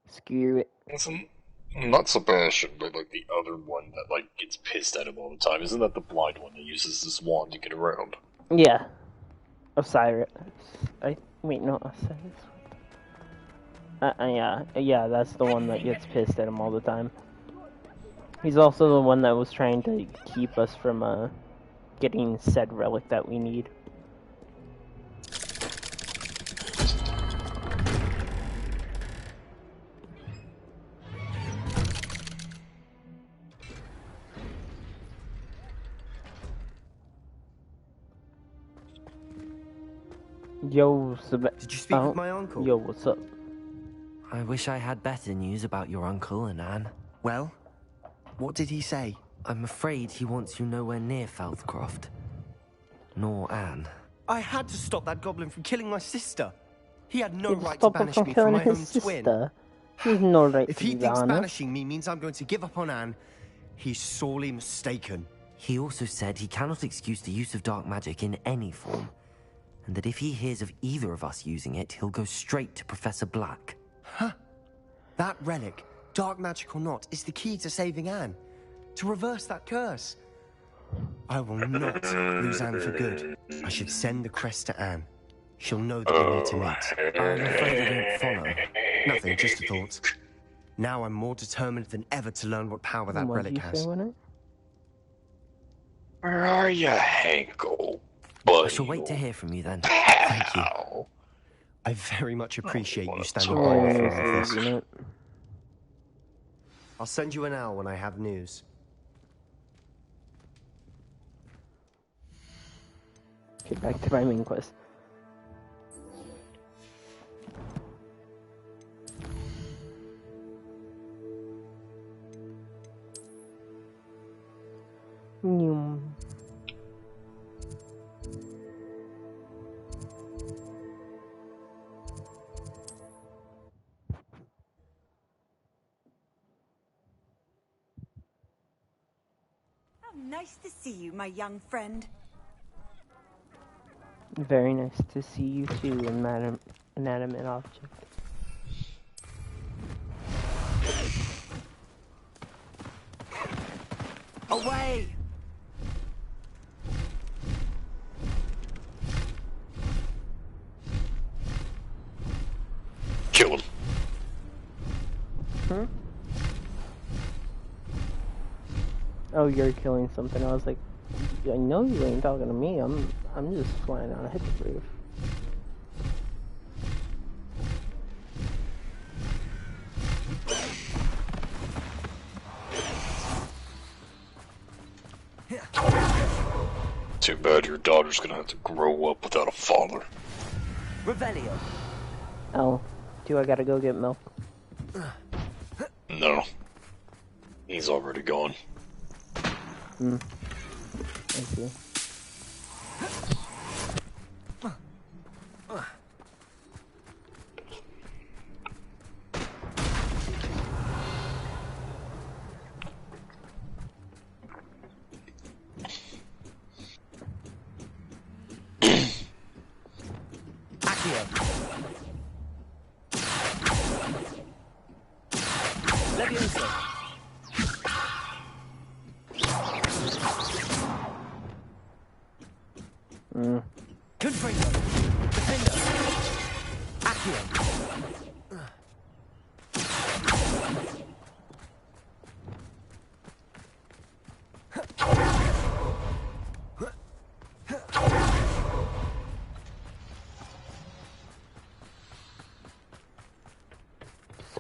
Screw it. Listen, not Sebastian, but like the other one that like gets pissed at him all the time. Isn't that the blind one that uses this wand to get around? Yeah. Osiris. Wait, no, Osiris. Yeah, that's the one that gets pissed at him all the time. He's also the one that was trying to keep us from, getting said relic that we need. Yo, Did you speak with my uncle? Yo, what's up? I wish I had better news about your uncle and Anne. Well, what did he say? I'm afraid he wants you nowhere near Falthcroft. Nor Anne. I had to stop that goblin from killing my sister. He had no You right to stop him banish from me from killing my his own sister. twin. He's no right If to he be thinks honest. banishing me means I'm going to give up on Anne, he's sorely mistaken. He also said he cannot excuse the use of dark magic in any form, and that if he hears of either of us using it, he'll go straight to Professor Black. Huh? That relic, dark magic or not, is the key to saving Anne. To reverse that curse. I will not lose Anne for good. I should send the crest to Anne. She'll know that we need to meet. I'm afraid I don't follow. Nothing, just a thought. Now I'm more determined than ever to learn what power that relic has. Where are you, Hank, old I buddy? shall wait to hear from you then. Thank you. I very much appreciate you standing by me through all of this. I'll send you an owl when I have news. Get back to my main quest. How nice to see you, my young friend. Very nice to see you too, inanimate object. Away! Kill him. Hmm? Oh, you're killing something. I was like, I know you ain't talking to me. I'm just flying on a hippogriff. Too bad your daughter's gonna have to grow up without a father. Revelio. Oh, do I gotta go get milk? No. He's already gone. Hmm. I see.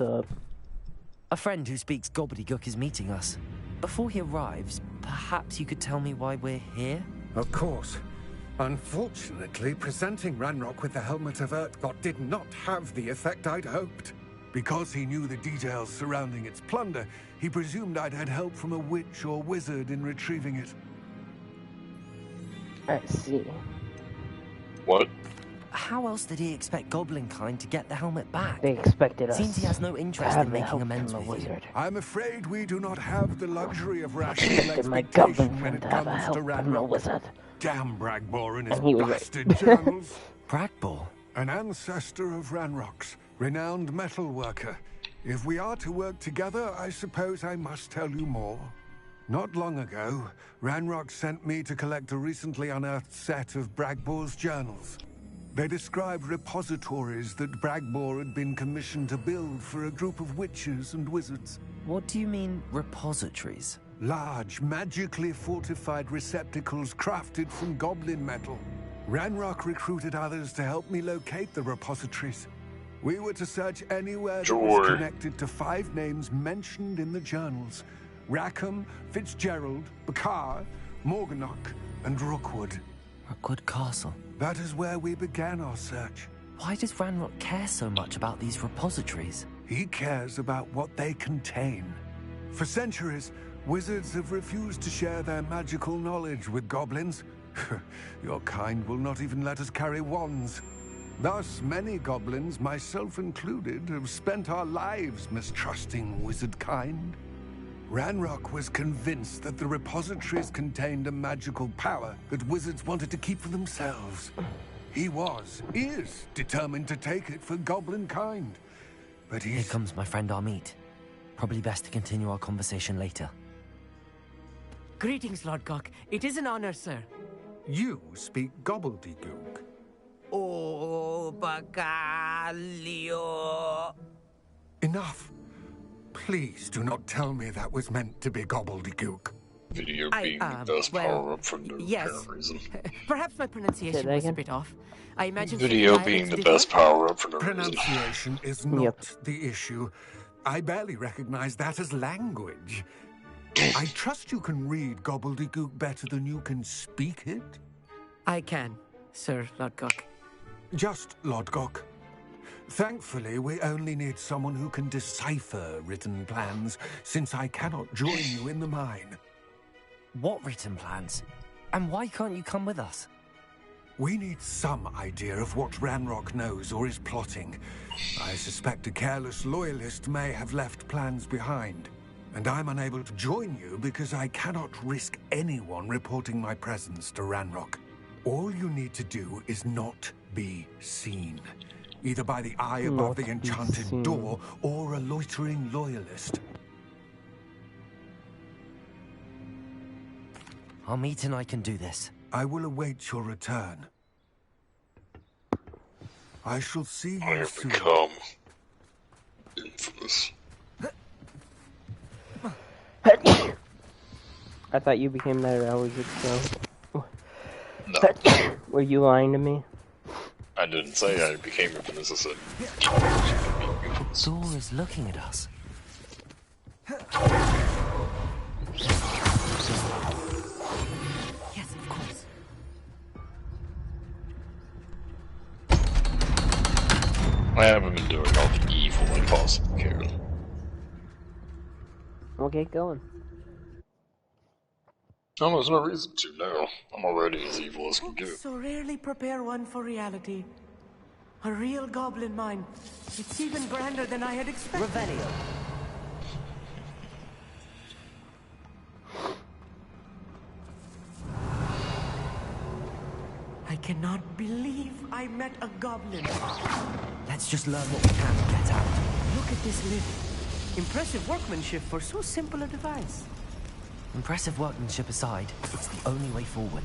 up? A friend who speaks gobbledygook is meeting us. Before he arrives, perhaps you could tell me why we're here? Of course. Unfortunately, presenting Ranrock with the Helmet of Urtkot did not have the effect I'd hoped. Because he knew the details surrounding its plunder, he presumed I'd had help from a witch or wizard in retrieving it. I see. What? How else did he expect Goblinkind to get the helmet back? They expected us. Seems he has no interest in making amends with you. I'm afraid we do not have the luxury of rational Expected my expectation goblin when it friend to have a comes help to from a Ranrock. wizard. Damn Bragbor and his And he was blasted right. journals. Bragbor? An ancestor of Ranrock's, renowned metal worker. If we are to work together, I suppose I must tell you more. Not long ago, Ranrock sent me to collect a recently unearthed set of Bragbor's journals. They described repositories that Bragbor had been commissioned to build for a group of witches and wizards. What do you mean, repositories? Large, magically fortified receptacles crafted from goblin metal. Ranrock recruited others to help me locate the repositories. We were to search anywhere that was connected to 5 names mentioned in the journals. Rackham, Fitzgerald, Bakar, Morganach, and Rookwood. Rookwood Castle. That is where we began our search. Why does Ranrock care so much about these repositories? He cares about what they contain. For centuries, wizards have refused to share their magical knowledge with goblins. Your kind will not even let us carry wands. Thus, many goblins, myself included, have spent our lives mistrusting wizard kind. Ranrock was convinced that the repositories contained a magical power that wizards wanted to keep for themselves. He is determined to take it for goblin kind. But Here comes my friend Amit. Probably best to continue our conversation later. Greetings, Lord Gok. It is an honor, sir. You speak gobbledygook. Oh, Bagalio. Enough. Please do not tell me that was meant to be gobbledygook. Video being the best power-up for no apparent reason. Perhaps my pronunciation was a bit off. I imagine Video being the best power-up for no reason. Pronunciation is not the issue. I barely recognize that as language. I trust you can read gobbledygook better than you can speak it? I can, Sir Lord Gok. Just Lord Gok. Thankfully, we only need someone who can decipher written plans, since I cannot join you in the mine. What written plans? And why can't you come with us? We need some idea of what Ranrock knows or is plotting. I suspect a careless loyalist may have left plans behind. And I'm unable to join you because I cannot risk anyone reporting my presence to Ranrock. All you need to do is not be seen. Either by the eye above the enchanted door, or a loitering loyalist. Amit and I can do this. I will await your return. I shall see you I have soon. become infamous. I thought you became that hours ago. No. Were you lying to me? I didn't say I became infamous, I said... Door is looking at us. Yes, of course. I haven't been doing all the evil I possibly can. We'll get going. Oh, there's no reason to now. I'm already as evil as can get. So rarely prepare one for reality. A real goblin mine. It's even grander than I had expected. Revelio. I cannot believe I met a goblin. Let's just learn what we can and get out. Look at this lid. Impressive workmanship for so simple a device. Impressive workmanship aside, it's the only way forward.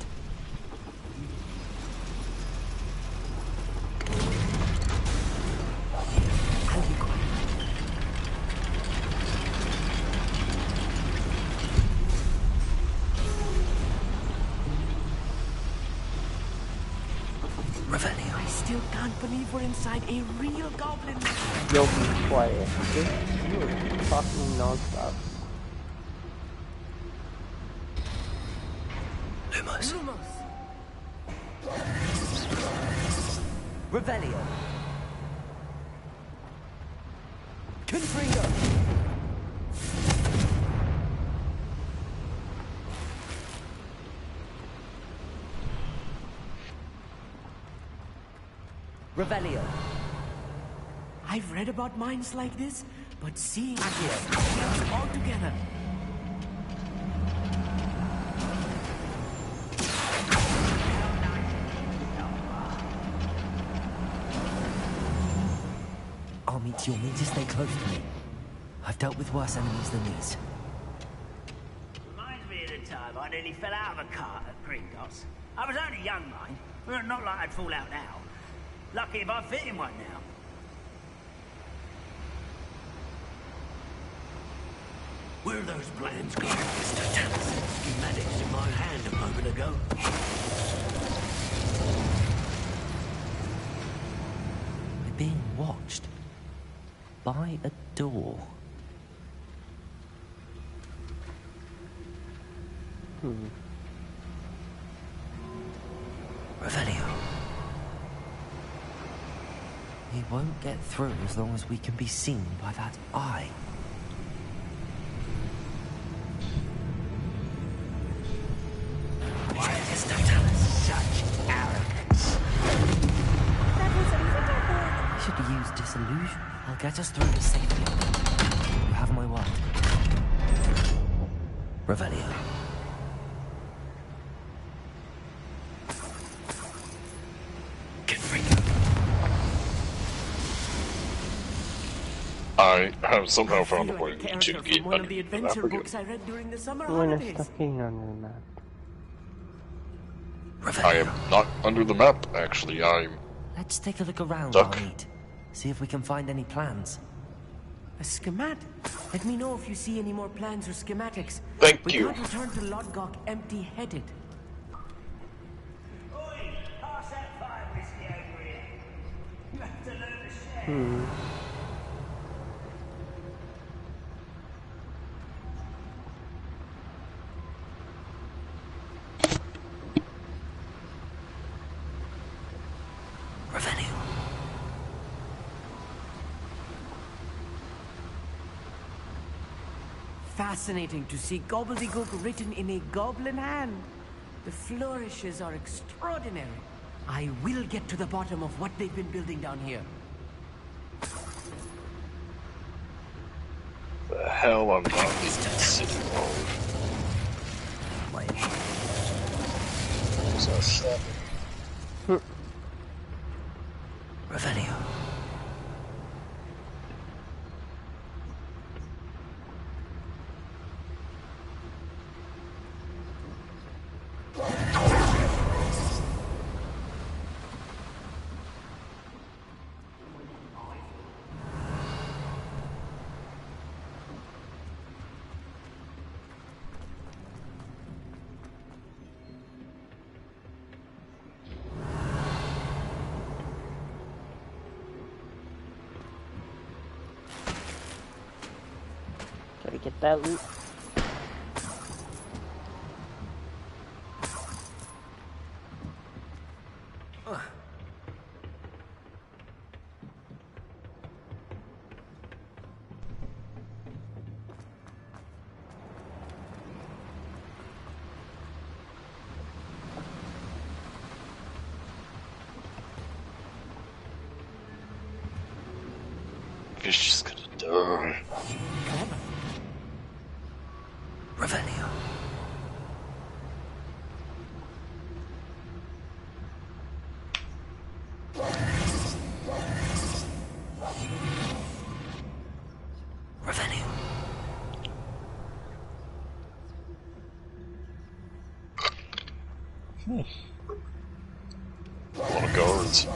Revelio. I still can't believe we're inside a real goblin. You'll be quiet. You are talking nonstop. Lumos. Revelio. Confringo. Revelio. I've read about minds like this, but seeing it all together. Army, you'll need to stay close to me. I've dealt with worse enemies than these. Reminds me of the time I nearly fell out of a cart at Gringotts. I was only young, mind. Well, not like I'd fall out now. Lucky if I fit in one now. Where are those plans going, Mr. Tennison? Schematics in my hand a moment ago. We're being watched. By a door. Revelio. We won't get through as long as we can be seen by that eye. Why is Mr. Tallis such arrogance? That was a little. We should use disillusion. I'll get us through this safely. You have my word. Revelio. I have somehow found a way to Character get from one under of the the map adventure again. books I read during the summer When holidays. it's stucking under the map. I am not under the map, actually. I'm Let's take a look around, stuck. Armid. See if we can find any plans. A schematic? Let me know if you see any more plans or schematics. Thank we you. can't return to Lodgok empty-headed. Oi, pass that fire whiskey over here. You have to learn to share. Revelio. Fascinating to see gobbledygook written in a goblin hand. The flourishes are extraordinary. I will get to the bottom of what they've been building down here. The hell, I'm not in city mode. What's that stuff? Revelio. Gotta get that loot. It's just gonna die. Revelio. Revelio. A lot of guards.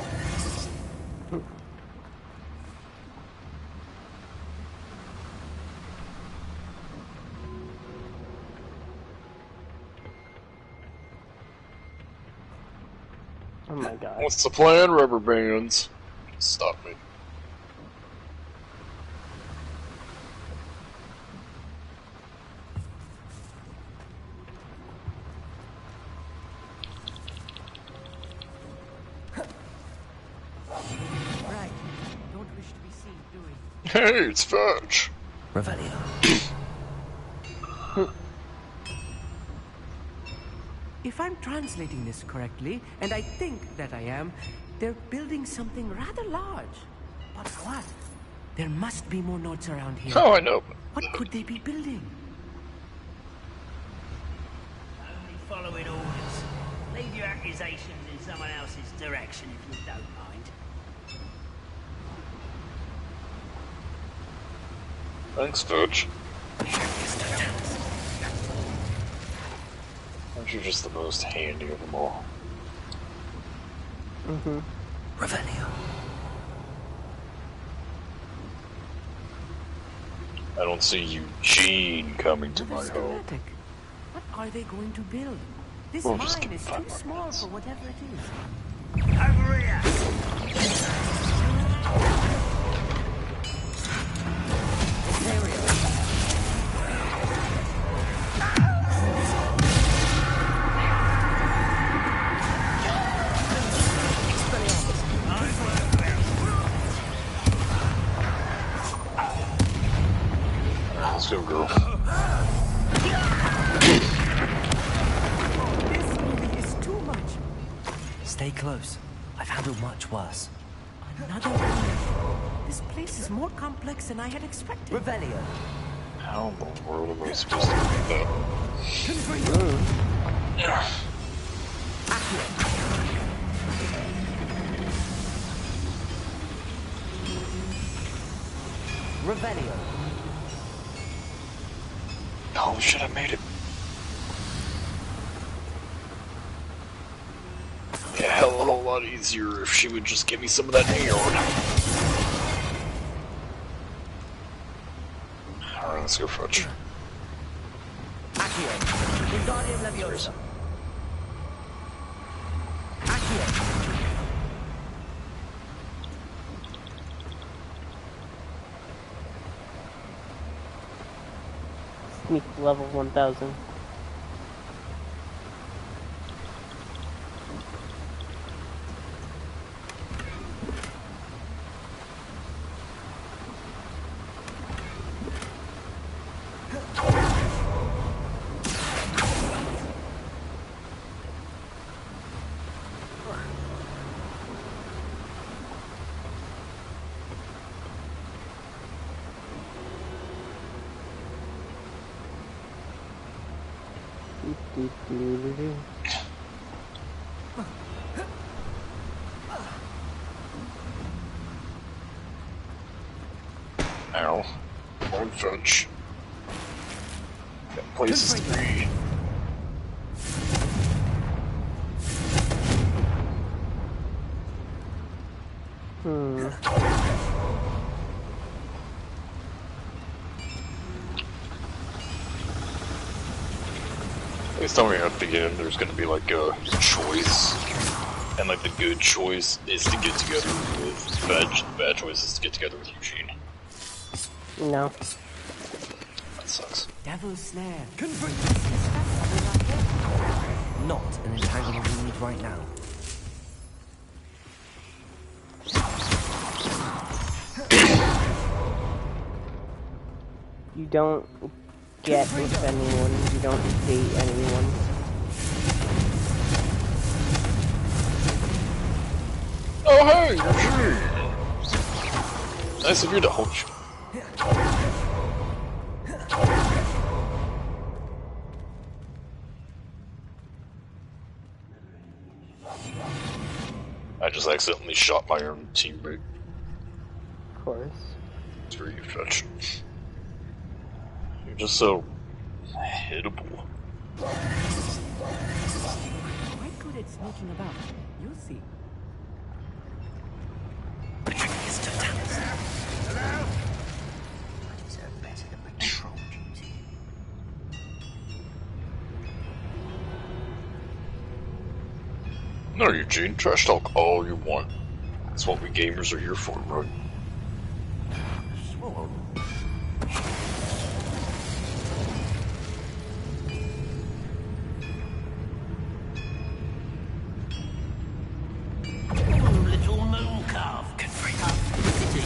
Oh my god. What's the plan, rubber bands? Stop me. Right. Don't wish to be seen doing. Hey, it's Fudge. Revelio. If I'm translating this correctly, and I think that I am, they're building something rather large. But what? There must be more notes around here. Oh, I know. What could they be building? Only following orders. Leave your accusations in someone else's direction if you don't mind. Thanks, Fudge. Aren't you just the most handy of them all? Mm-hmm. Revelio. I don't see Eugene coming to my home. What are they going to build? This We'll just mine give is them too 5 small minutes. for whatever it is. Over here! Let's go, girl. This movie is too much. Stay close. I've handled much worse. Another one. This place is more complex than I had expected. Revelio. How in the world am I supposed to do that? Revelio. Oh shit, I made it. Yeah, hell of a whole lot easier if she would just give me some of that neon. Alright, let's go, Fudge. Accio. Wingardium Leviosa. Accio. Sneak level 1000. Ow. Come on, Fudge. Got places to be. Please tell me at the end there's gonna be like a choice, and like the good choice is to get together with the bad choice is to get together with Eugene. No. That sucks. Devil's snare. Not an entanglement we need right now. You don't get with anyone, you don't date anyone. Oh hey, Eugene! Nice of you to hold you. I just accidentally shot my own teammate. Of course. It's very fetch. You're just so hittable. Quite good at sneaking about. You'll see. No, Eugene. Trash talk all you want. That's what we gamers are here for, right? Little moon calf can bring up the city.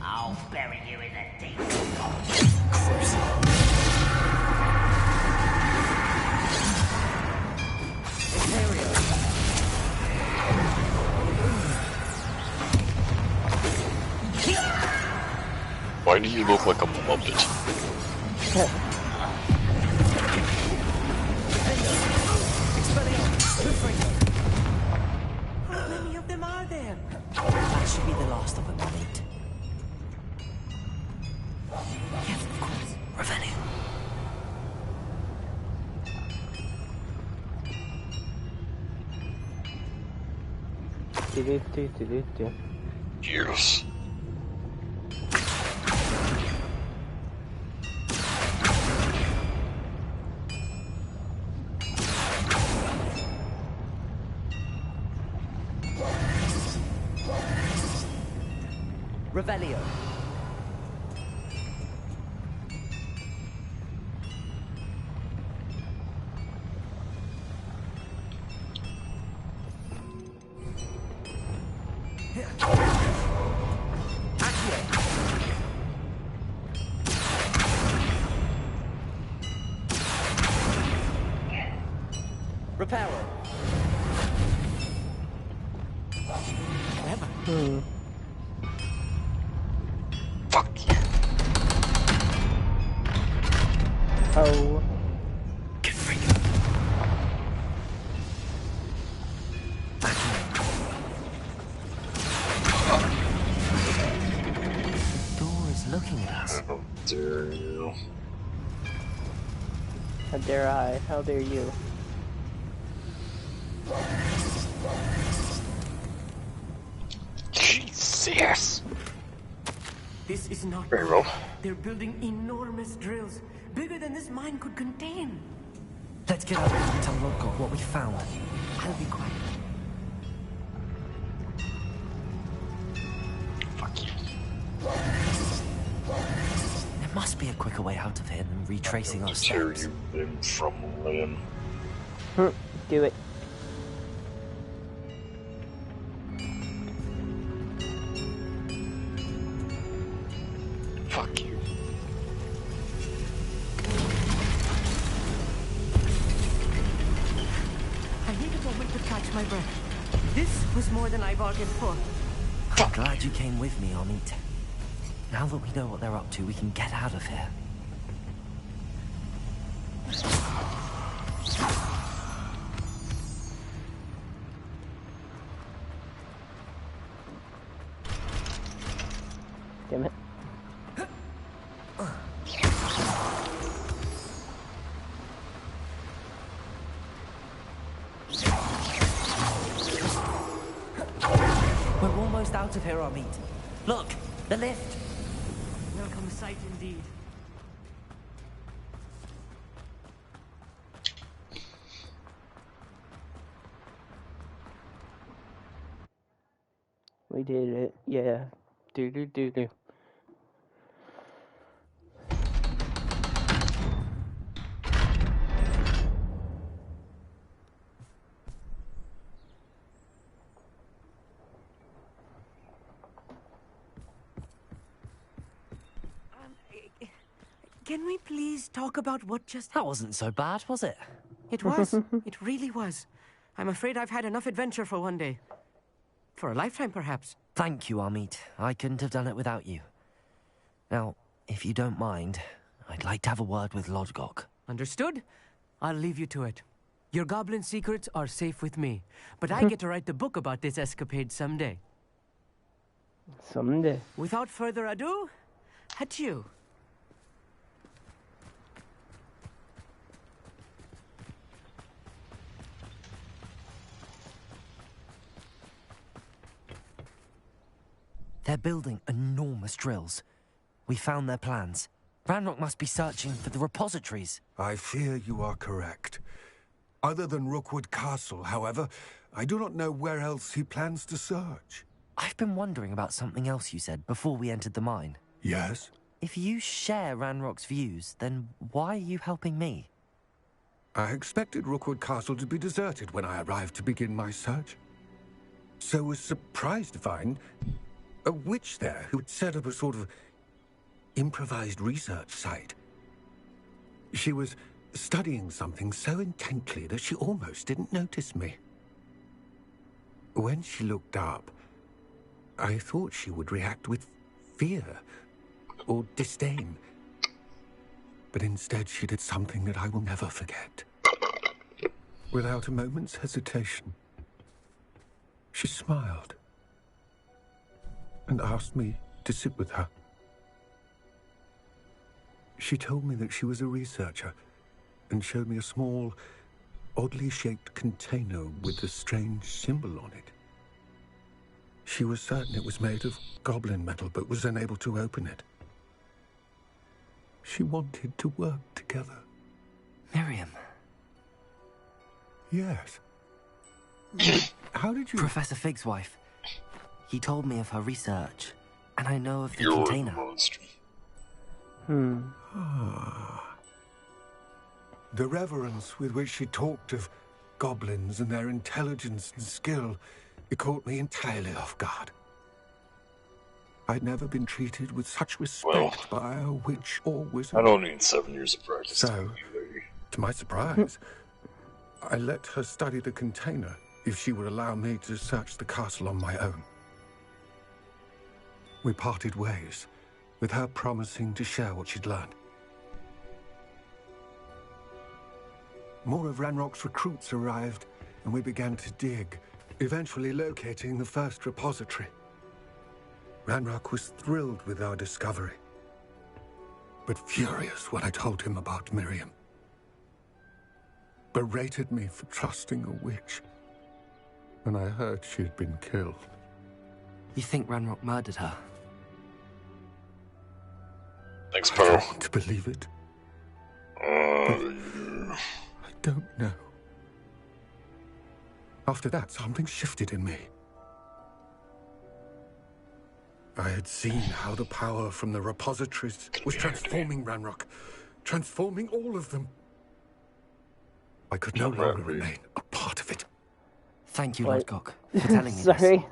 I'll bury you in the deep. Why do you look like a Muppet? How many of them are there? That should be the last of them, mate. Yes, of course. Revenue. Yes. Revelio. Reparo. Fuck you. Oh. Get free. The door is looking at us. How dare you? How dare I? How dare you? Jesus. This is not Very well. They're building enormous drills, bigger than this mine could contain. Let's get out and tell Lodgott what we found. I'll be quiet. Fuck you. There must be a quicker way out of here than retracing our Tear steps. you limb from limb. Do it. Fuck you. I need a moment to catch my breath. This was more than I bargained for. I'm glad you came with me, Amit. Now that we know what they're up to, we can get out of here. Damn it. We're almost out of here, Amit. Look, the lift. Welcome sight indeed. We did it. Yeah. Do. Can we please talk about what just... That wasn't so bad, was it? It was. It really was. I'm afraid I've had enough adventure for one day. For a lifetime, perhaps. Thank you, Amit. I couldn't have done it without you. Now, if you don't mind, I'd like to have a word with Lodgok. Understood? I'll leave you to it. Your goblin secrets are safe with me, but I get to write the book about this escapade someday. Someday. Without further ado, adieu. They're building enormous drills. We found their plans. Ranrock must be searching for the repositories. I fear you are correct. Other than Rookwood Castle, however, I do not know where else he plans to search. I've been wondering about something else you said before we entered the mine. Yes? If you share Ranrock's views, then why are you helping me? I expected Rookwood Castle to be deserted when I arrived to begin my search. So was surprised to find a witch there who had set up a sort of improvised research site. She was studying something so intently that she almost didn't notice me. When she looked up, I thought she would react with fear or disdain. But instead she did something that I will never forget. Without a moment's hesitation, she smiled and asked me to sit with her. She told me that she was a researcher and showed me a small, oddly shaped container with a strange symbol on it. She was certain it was made of goblin metal, but was unable to open it. She wanted to work together. Miriam. Yes. How did you... Professor Fig's wife. He told me of her research, and I know of the You're container. a monster. The reverence with which she talked of goblins and their intelligence and skill, it caught me entirely off guard. I'd never been treated with such respect by a witch or wizard. I don't need 7 years of practice. So, to my surprise, I let her study the container if she would allow me to search the castle on my own. We parted ways, with her promising to share what she'd learned. More of Ranrock's recruits arrived, and we began to dig, eventually locating the first repository. Ranrock was thrilled with our discovery, but furious when I told him about Miriam. Berated me for trusting a witch, and I heard she had been killed. You think Ranrock murdered her? Thanks, I Pearl. don't want to believe it. I don't know. After that, something shifted in me. I had seen how the power from the repositories was transforming Ranrock, transforming all of them. I could no longer remain a part of it. Thank you, What? Lodgok, for telling me Sorry. this.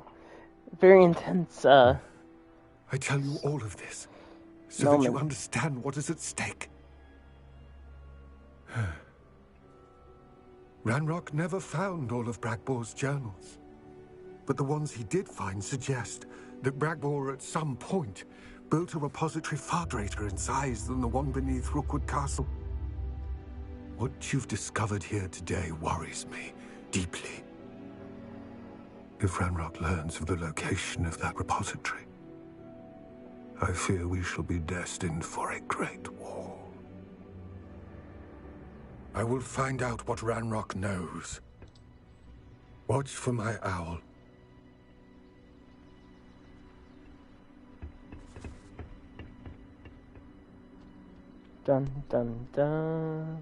Very intense, I tell you all of this so that you moment. understand what is at stake. Ranrock never found all of Bragbor's journals. but the ones he did find suggest that Bragbor at some point built a repository far greater in size than the one beneath Rookwood Castle. What you've discovered here today worries me deeply. If Ranrock learns of the location of that repository, I fear we shall be destined for a great war. I will find out what Ranrock knows. Watch for my owl. Dun dun dun.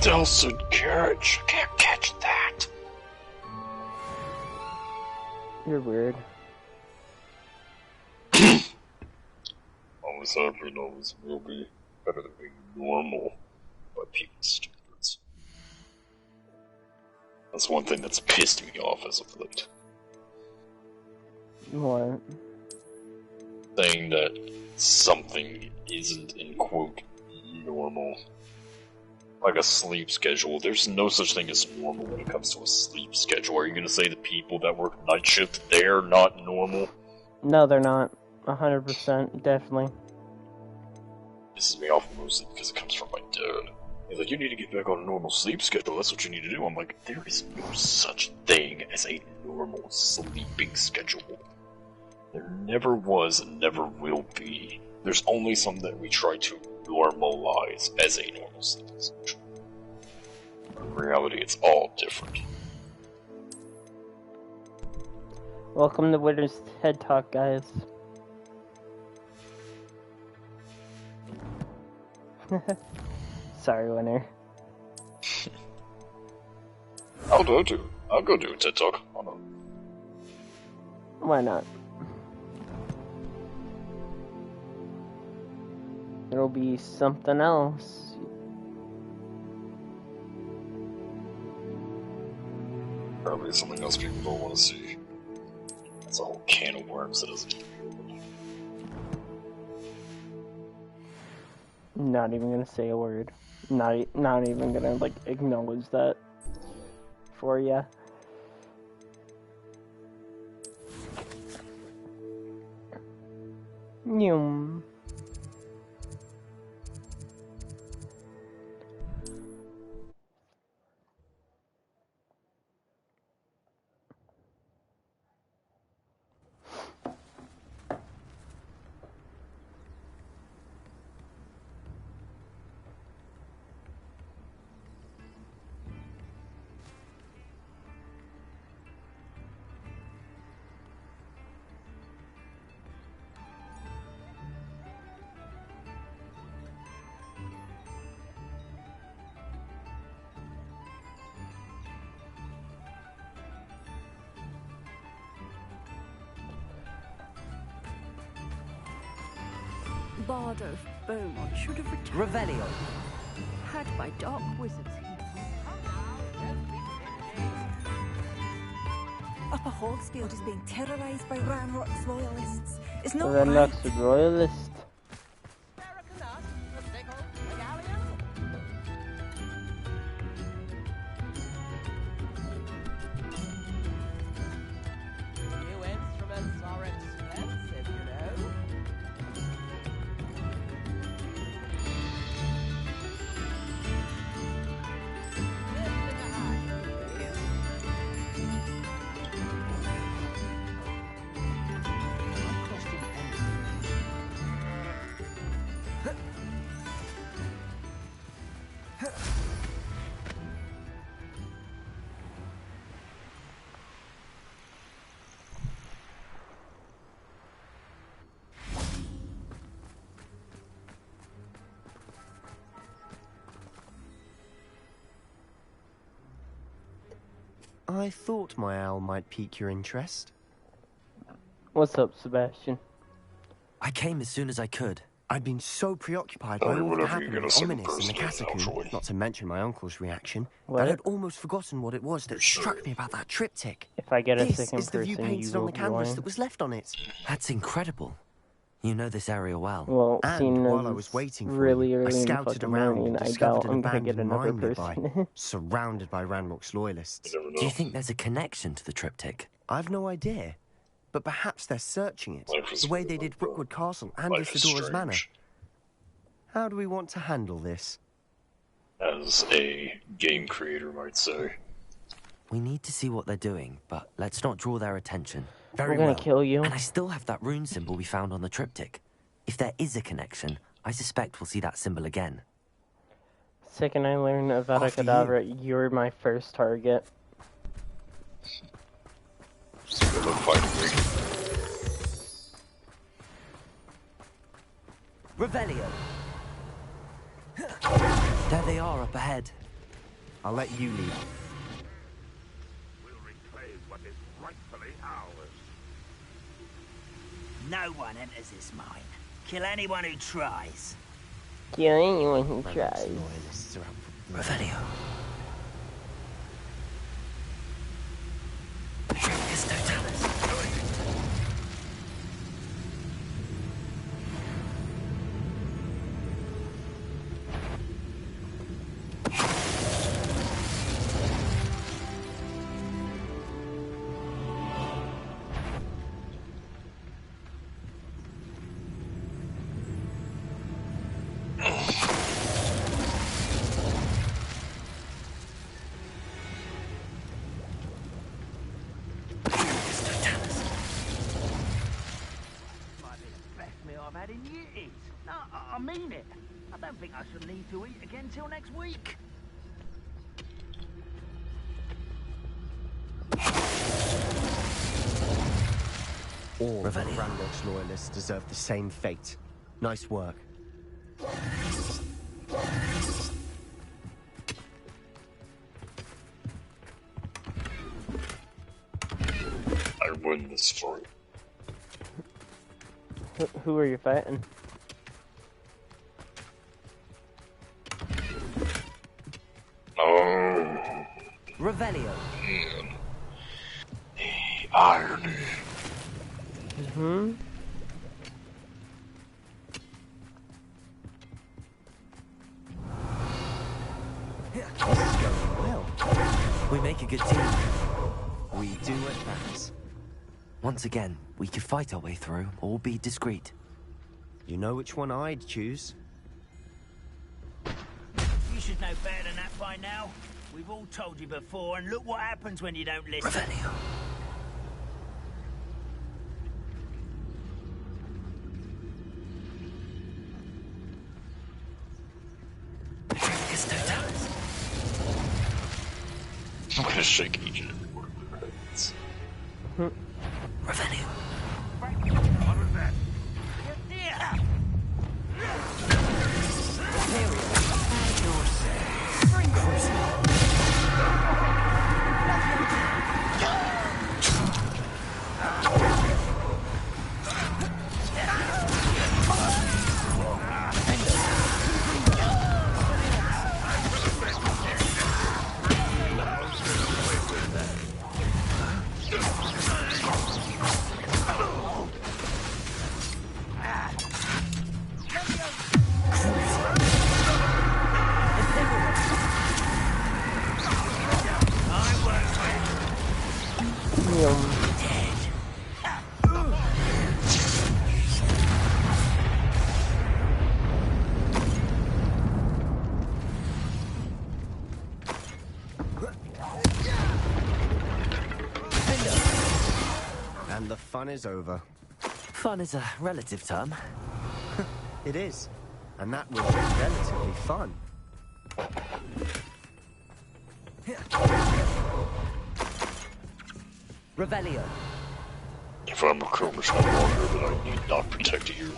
Dulcet carriage. Can't catch that. You're weird. Always have been, always will be. Better than being normal by people's standards. That's one thing that's pissed me off as of late. What? Saying that something isn't, in quote, normal. Like a sleep schedule. There's no such thing as normal when it comes to a sleep schedule. Are you gonna say the people that work night shift, they're not normal? No, they're not. 100%, definitely. Pisses me off mostly because it comes from my dad. He's like, you need to get back on a normal sleep schedule, that's what you need to do. I'm like, there is no such thing as a normal sleeping schedule. There never was and never will be. There's only some that we try to normalize as a normal sleeping schedule. In reality, it's all different. Welcome to Winter's Head Talk, guys. Sorry, Winter. I'll go do a TED Talk. Hold on. Why not? It'll be something else. Probably something else people don't want to see. That's a whole can of worms that doesn't need to be opened. Not even gonna say a word. Not even gonna like acknowledge that for ya. Nyum. Bard of Beaumont should have returned. Revelio. Had by dark wizards. Upper Hogsfield is being terrorized by Ranrock's loyalists. It's not Ranrock's royalist. I thought my owl might pique your interest. What's up, Sebastian? I came as soon as I could. I'd been so preoccupied by all that happened with Ominous in the Catacomb, not to mention my uncle's reaction, that I'd almost forgotten what it was that struck me about that triptych. If I get a This second is the view person, painted you on will the canvas join. that was left on it. That's incredible. You know this area well. Well, And while I was waiting for really you, I early in the scouted fucking around morning. and I discovered doubt an I'm gonna get abandoned another mine nearby, person. surrounded by Ranrock's loyalists. You never know. Do you think there's a connection to the triptych? I've no idea, but perhaps they're searching it, the way they did Rookwood Castle and Life is Isidora's Manor. strange. How do we want to handle this? As a game creator might say. We need to see what they're doing, but let's not draw their attention. We're gonna kill you. And I still have that rune symbol we found on the triptych. If there is a connection, I suspect we'll see that symbol again. Second I learn about a cadaver, you're my first target. Good luck fighting me. Revelio! There they are up ahead. I'll let you lead. We'll reclaim what is rightfully ours. No one enters this mine. Kill anyone who tries. Kill anyone who tries. Revelio. I've had in years. No, I mean it. I don't think I shall need to eat again till next week. All of Ranrock's loyalists deserve the same fate. Nice work. I win this fight. Who are you fighting? Oh. Revelio. Man. The irony. Hmm? This is going well. We make a good team. We do advance. Once again, we could fight our way through, or be discreet. You know which one I'd choose? You should know better than that by now. We've all told you before, and look what happens when you don't listen. Revelio. I'm gonna shake each and every one of their heads. Revelio. What was that? And the fun is over. Fun is a relative term. It is. And that was relatively fun. Revelio. If I'm Chromus no longer, then I need not protect you.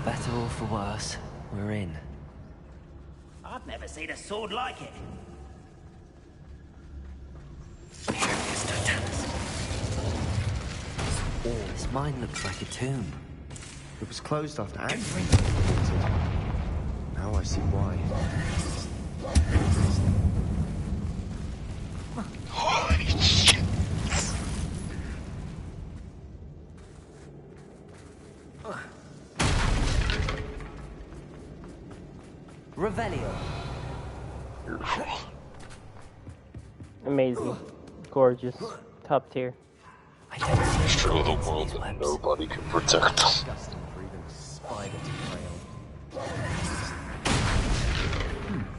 Better or for worse, we're in. I've never seen a sword like it. This mine looks like a tomb. It was closed after Andrew. Now I see why. Holy shit. Revelio. Beautiful. Amazing. Gorgeous. Top tier. Show the world that nobody can protect them.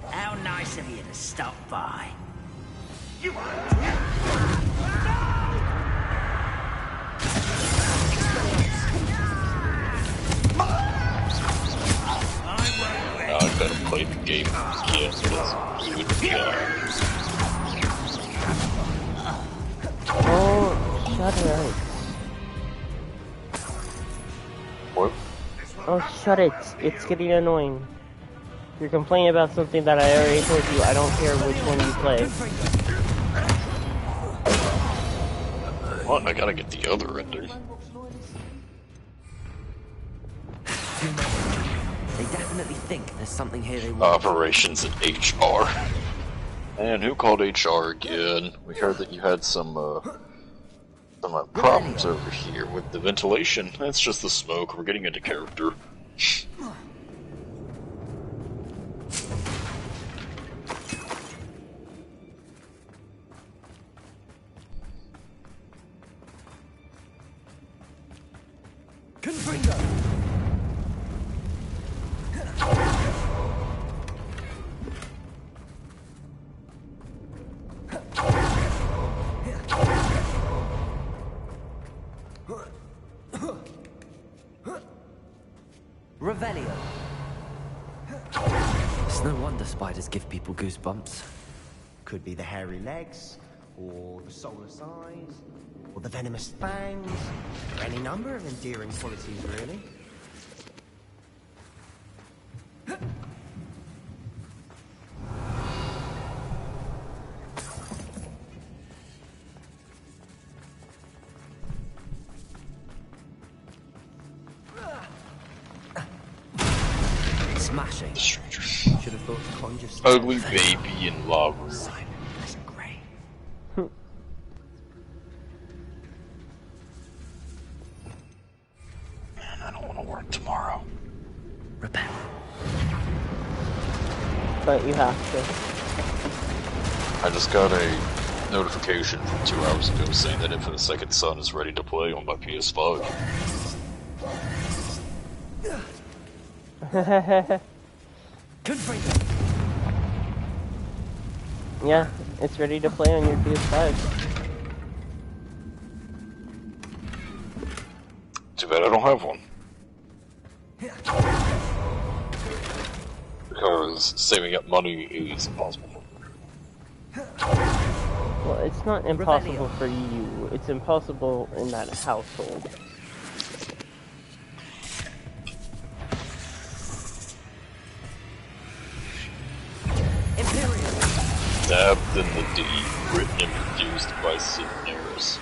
How nice of you to stop by. You I better play the game. Yes, that's good. Oh, shut it. What? Oh, shut it. It's getting annoying. You're complaining about something that I already told you. I don't care which one you play. What? I gotta get the other ending. They definitely think there's something here they want. Operations and HR. And who called HR again? We heard that you had some problems over here with the ventilation. That's just the smoke. We're getting into character. Revelio. It's no wonder spiders give people goosebumps. Could be the hairy legs, or the soulless eyes, or the venomous fangs, or any number of endearing qualities, really. Smashing. The stranger. Should have thought to conjure Ugly baby in lava. Man, I don't want to work tomorrow. Repent. But you have I just got a notification from 2 hours ago saying that Infinite Second Son is ready to play on my PS5. to. Yeah, it's ready to play on your PS5. Too bad I don't have one. Because saving up money is impossible for me. Well, it's not impossible for you. It's impossible in that household. Stabbed in the D, written and produced by Sid Neris.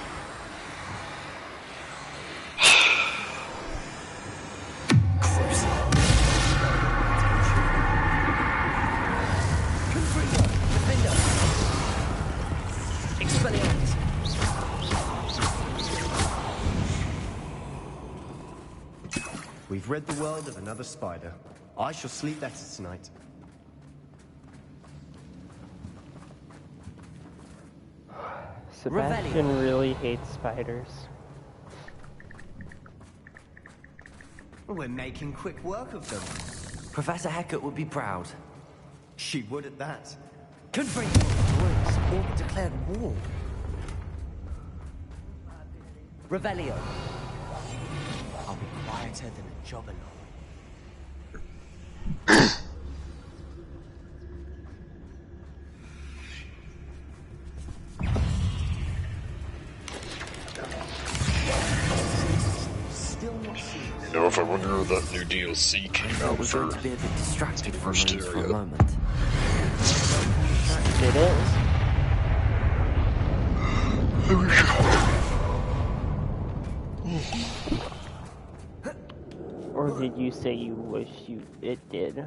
We've rid the world of another spider. I shall sleep better tonight. Sebastian really hates spiders. We're making quick work of them. Professor Hecat would be proud. She would at that. Confront words or declare war. Revelio. I'll be quieter than a jobber. You know, if I wonder if that new DLC came out for to be a bit distracted first for a area. moment. did it? Or did you say you wish it did?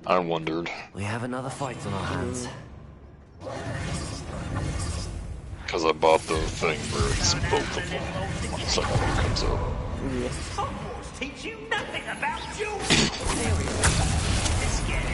I wondered. We have another fight on our hands. Because I bought the thing where it's both of them when the second one comes out. Hogwarts teach you nothing about jewels. Let's get it.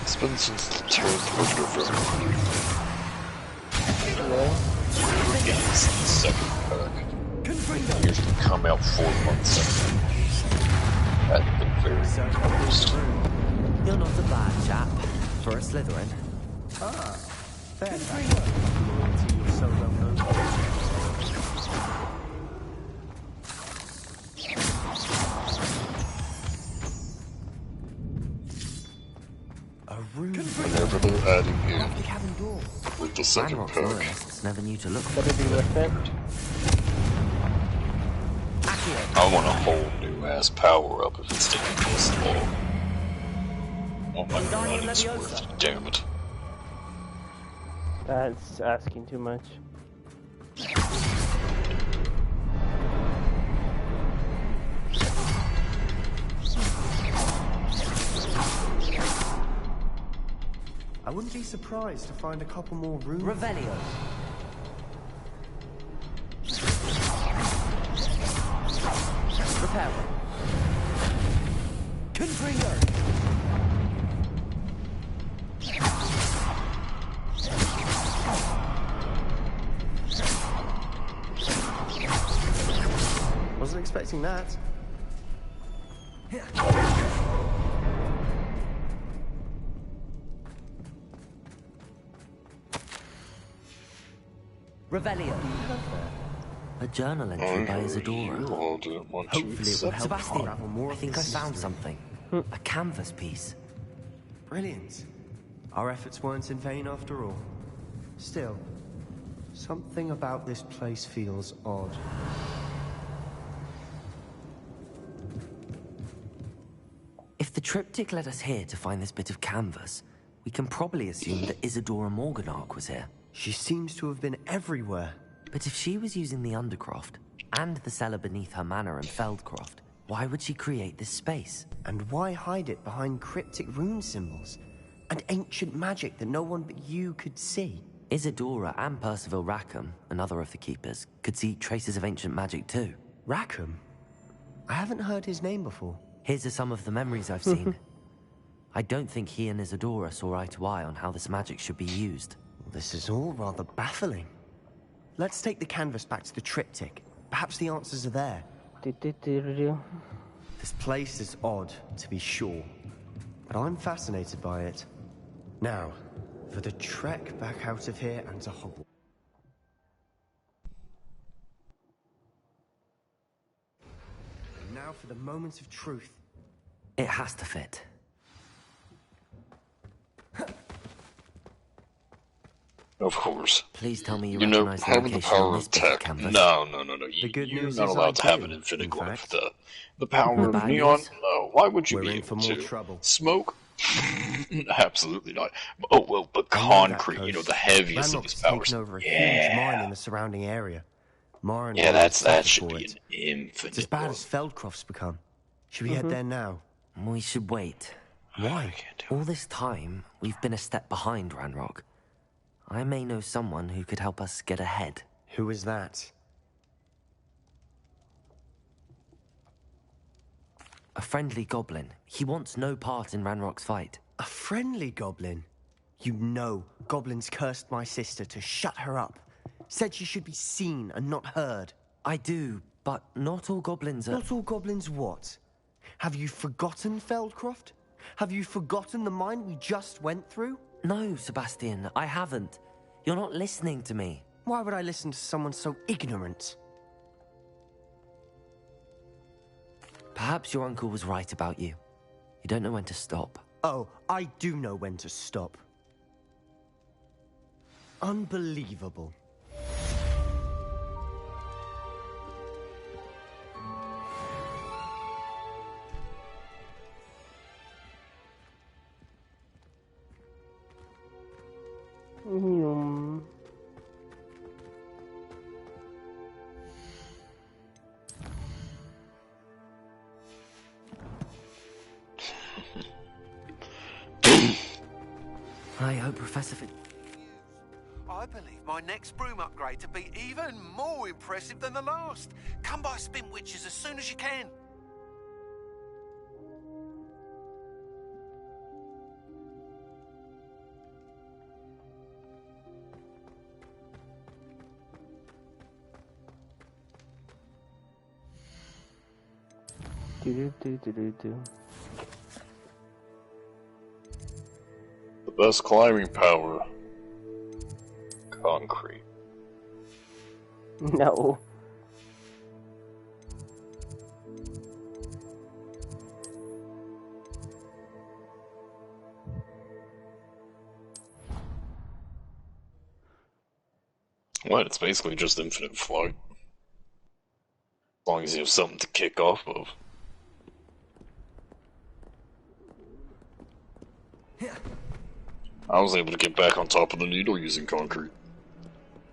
It's been since the 10th of November. It's the second pack. They usually come out 4 months at the very most. You're not a bad chap for a Slytherin. Ah, fair loyalty, you're so well known. Whenever they're adding in with the second pack, never knew to look better be with it. I want a whole new ass power up if it's taking place at all. Oh my god, it's worth it, damn it. That's asking too much. I wouldn't be surprised to find a couple more rooms. Revelio. Prepare. Confringo. Wasn't expecting that. Revelio. A journal entry by Isadora. Hopefully it will help. Sebastian, I think I found something. A canvas piece. Brilliant. Our efforts weren't in vain after all. Still, something about this place feels odd. If the triptych led us here to find this bit of canvas, we can probably assume that Isadora Morganach was here. She seems to have been everywhere. But if she was using the Undercroft, and the cellar beneath her manor in Feldcroft, why would she create this space? And why hide it behind cryptic rune symbols? And ancient magic that no one but you could see? Isadora and Percival Rackham, another of the Keepers, could see traces of ancient magic too. Rackham? I haven't heard his name before. Here's some of the memories I've seen. I don't think he and Isadora saw eye to eye on how this magic should be used. This is all rather baffling. Let's take the canvas back to the triptych. Perhaps the answers are there. This place is odd, to be sure, but I'm fascinated by it. Now, for the trek back out of here and to Hogwarts. And now for the moment of truth. It has to fit. Of course. Please tell me you know, recognize the having the location on power this of bit of tech. canvas. No. The good You're news not is allowed I to have do, an infinite in glove. fact. The power The of bad neon. news? No, why would you We're be in able for more to? trouble. Smoke? Absolutely not. Oh well, but I know that concrete. You know, coast. the heaviest of Ranrock's these powers. taken over a huge mine in the surrounding area. Mara and Yeah, Will that suffered should for be it. an infinite. It's as bad as Feldcroft's become. Should we head there now? We should wait. Why? All this time, we've been a step behind Ranrock. I may know someone who could help us get ahead. Who is that? A friendly goblin. He wants no part in Ranrock's fight. A friendly goblin? You know, goblins cursed my sister to shut her up. Said she should be seen and not heard. I do, but not all goblins are... Not all goblins what? Have you forgotten Feldcroft? Have you forgotten the mine we just went through? No, Sebastian, I haven't. You're not listening to me. Why would I listen to someone so ignorant? Perhaps your uncle was right about you. You don't know when to stop. Oh, I do know when to stop. Unbelievable. I hope Professor I believe my next broom upgrade to be even more impressive than the last. Come by Spin Witches as soon as you can. The best climbing power. Concrete. No. What? It's basically just infinite flight. As long as you have something to kick off of. I was able to get back on top of the needle using concrete.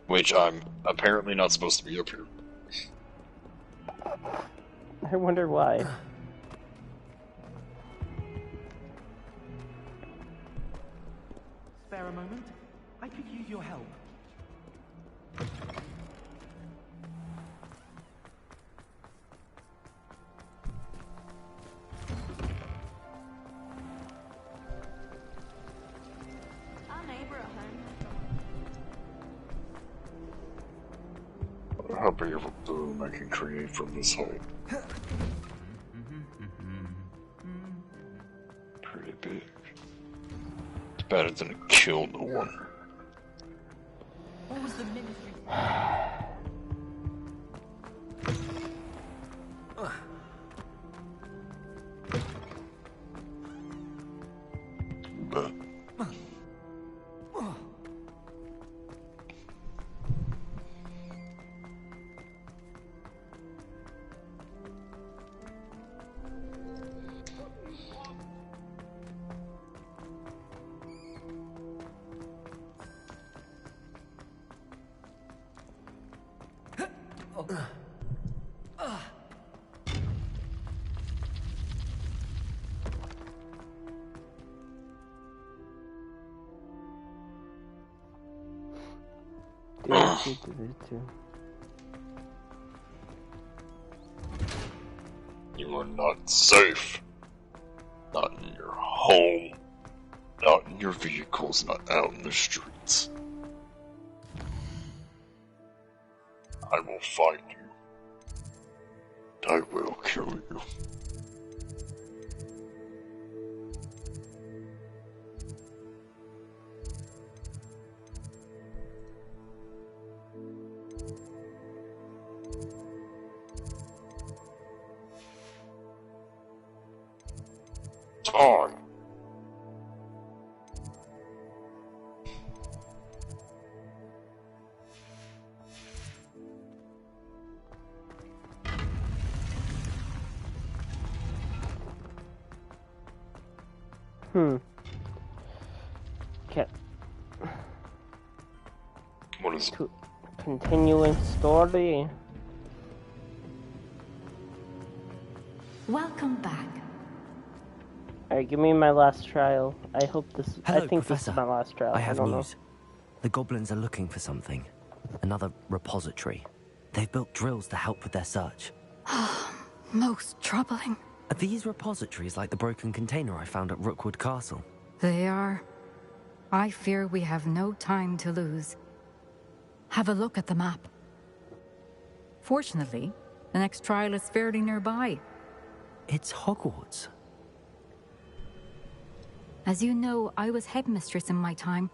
Which I'm apparently not supposed to be up here. I wonder why. Spare a moment? I could use your help. How big of a boom I can create from this height? Pretty big. It's bad it didn't kill no one. What was the ministry? You are not safe. Not in your home. Not in your vehicles, not out in the streets. I will find you. I will kill you. Time. Okay. What is it? Continuing story. Welcome back. Alright, give me my last trial. I hope this. Hello, I think Professor. this is my last trial. I have don't news. The goblins are looking for something. Another repository. They've built drills to help with their search. Most troubling. Are these repositories like the broken container I found at Rookwood Castle? They are. I fear we have no time to lose. Have a look at the map. Fortunately, the next trial is fairly nearby. It's Hogwarts. As you know, I was headmistress in my time.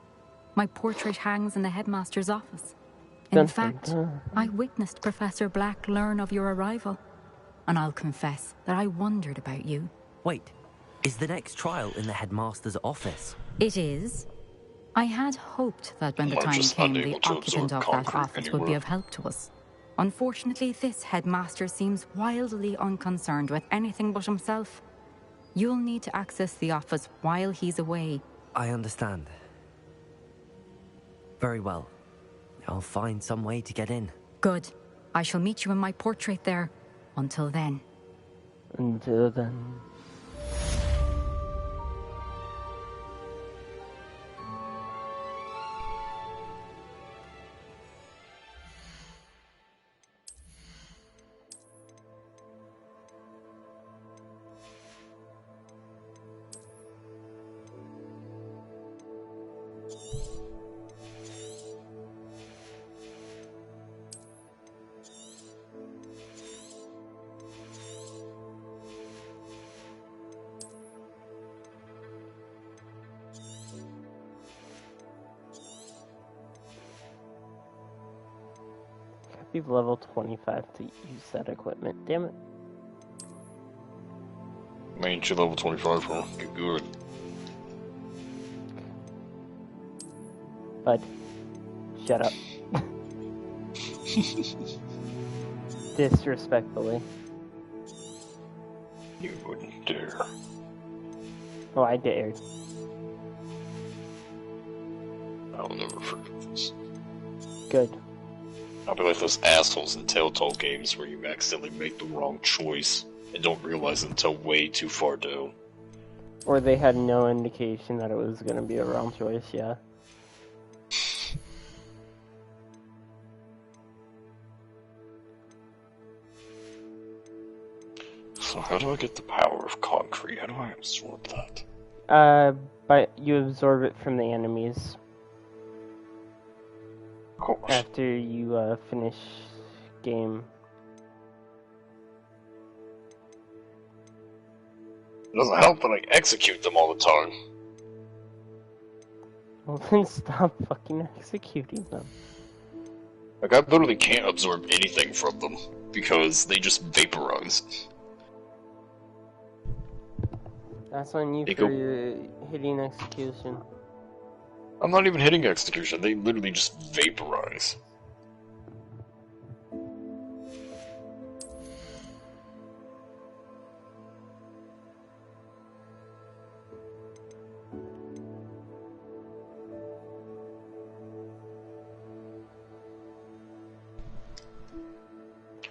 My portrait hangs in the headmaster's office. In fact, I witnessed Professor Black learn of your arrival. And I'll confess that I wondered about you. Wait, is the next trial in the headmaster's office? It is. I had hoped that when the time came, the occupant of that office would be of help to us. Unfortunately, this headmaster seems wildly unconcerned with anything but himself. You'll need to access the office while he's away. I understand. Very well. I'll find some way to get in. Good. I shall meet you in my portrait there. Until then. Until then. Be level 25 to use that equipment. Damn it. Man, you're level 25, huh? Get good. Bud, shut up. Disrespectfully. You wouldn't dare. Oh, I dared. I'll never forget this. Good. I'll be like those assholes in Telltale games where you accidentally make the wrong choice and don't realize it until way too far down. Or they had no indication that it was going to be a wrong choice, yeah. So how do I get the power of concrete? How do I absorb that? But you absorb it from the enemies. Of course. After you, finish game. It doesn't help that I execute them all the time. Well then stop fucking executing them. Like, I literally can't absorb anything from them, because they just vaporize. That's on you for your hitting execution. I'm not even hitting execution, they literally just vaporize.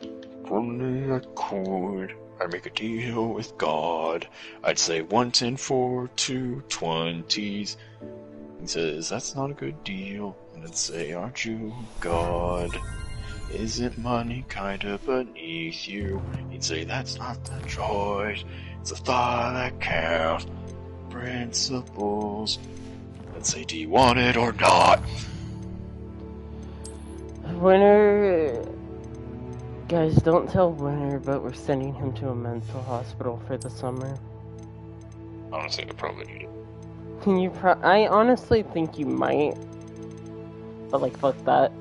If only I could, I'd make a deal with God. I'd say 110 for 2 20s. He says, that's not a good deal. And I'd say, aren't you God? Isn't money kinda beneath you? He'd say, that's not the choice. It's the thought that counts. Principles. Let's say, do you want it or not? Winter... Guys, don't tell Winter, but we're sending him to a mental hospital for the summer. Honestly, I probably need it. I honestly think you might. But, like, fuck that.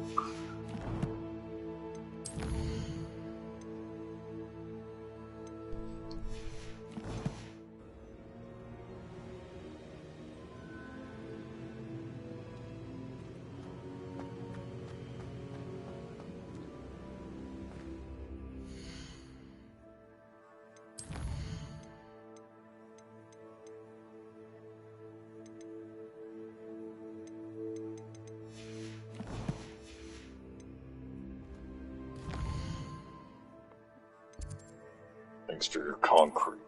Thanks for your concrete.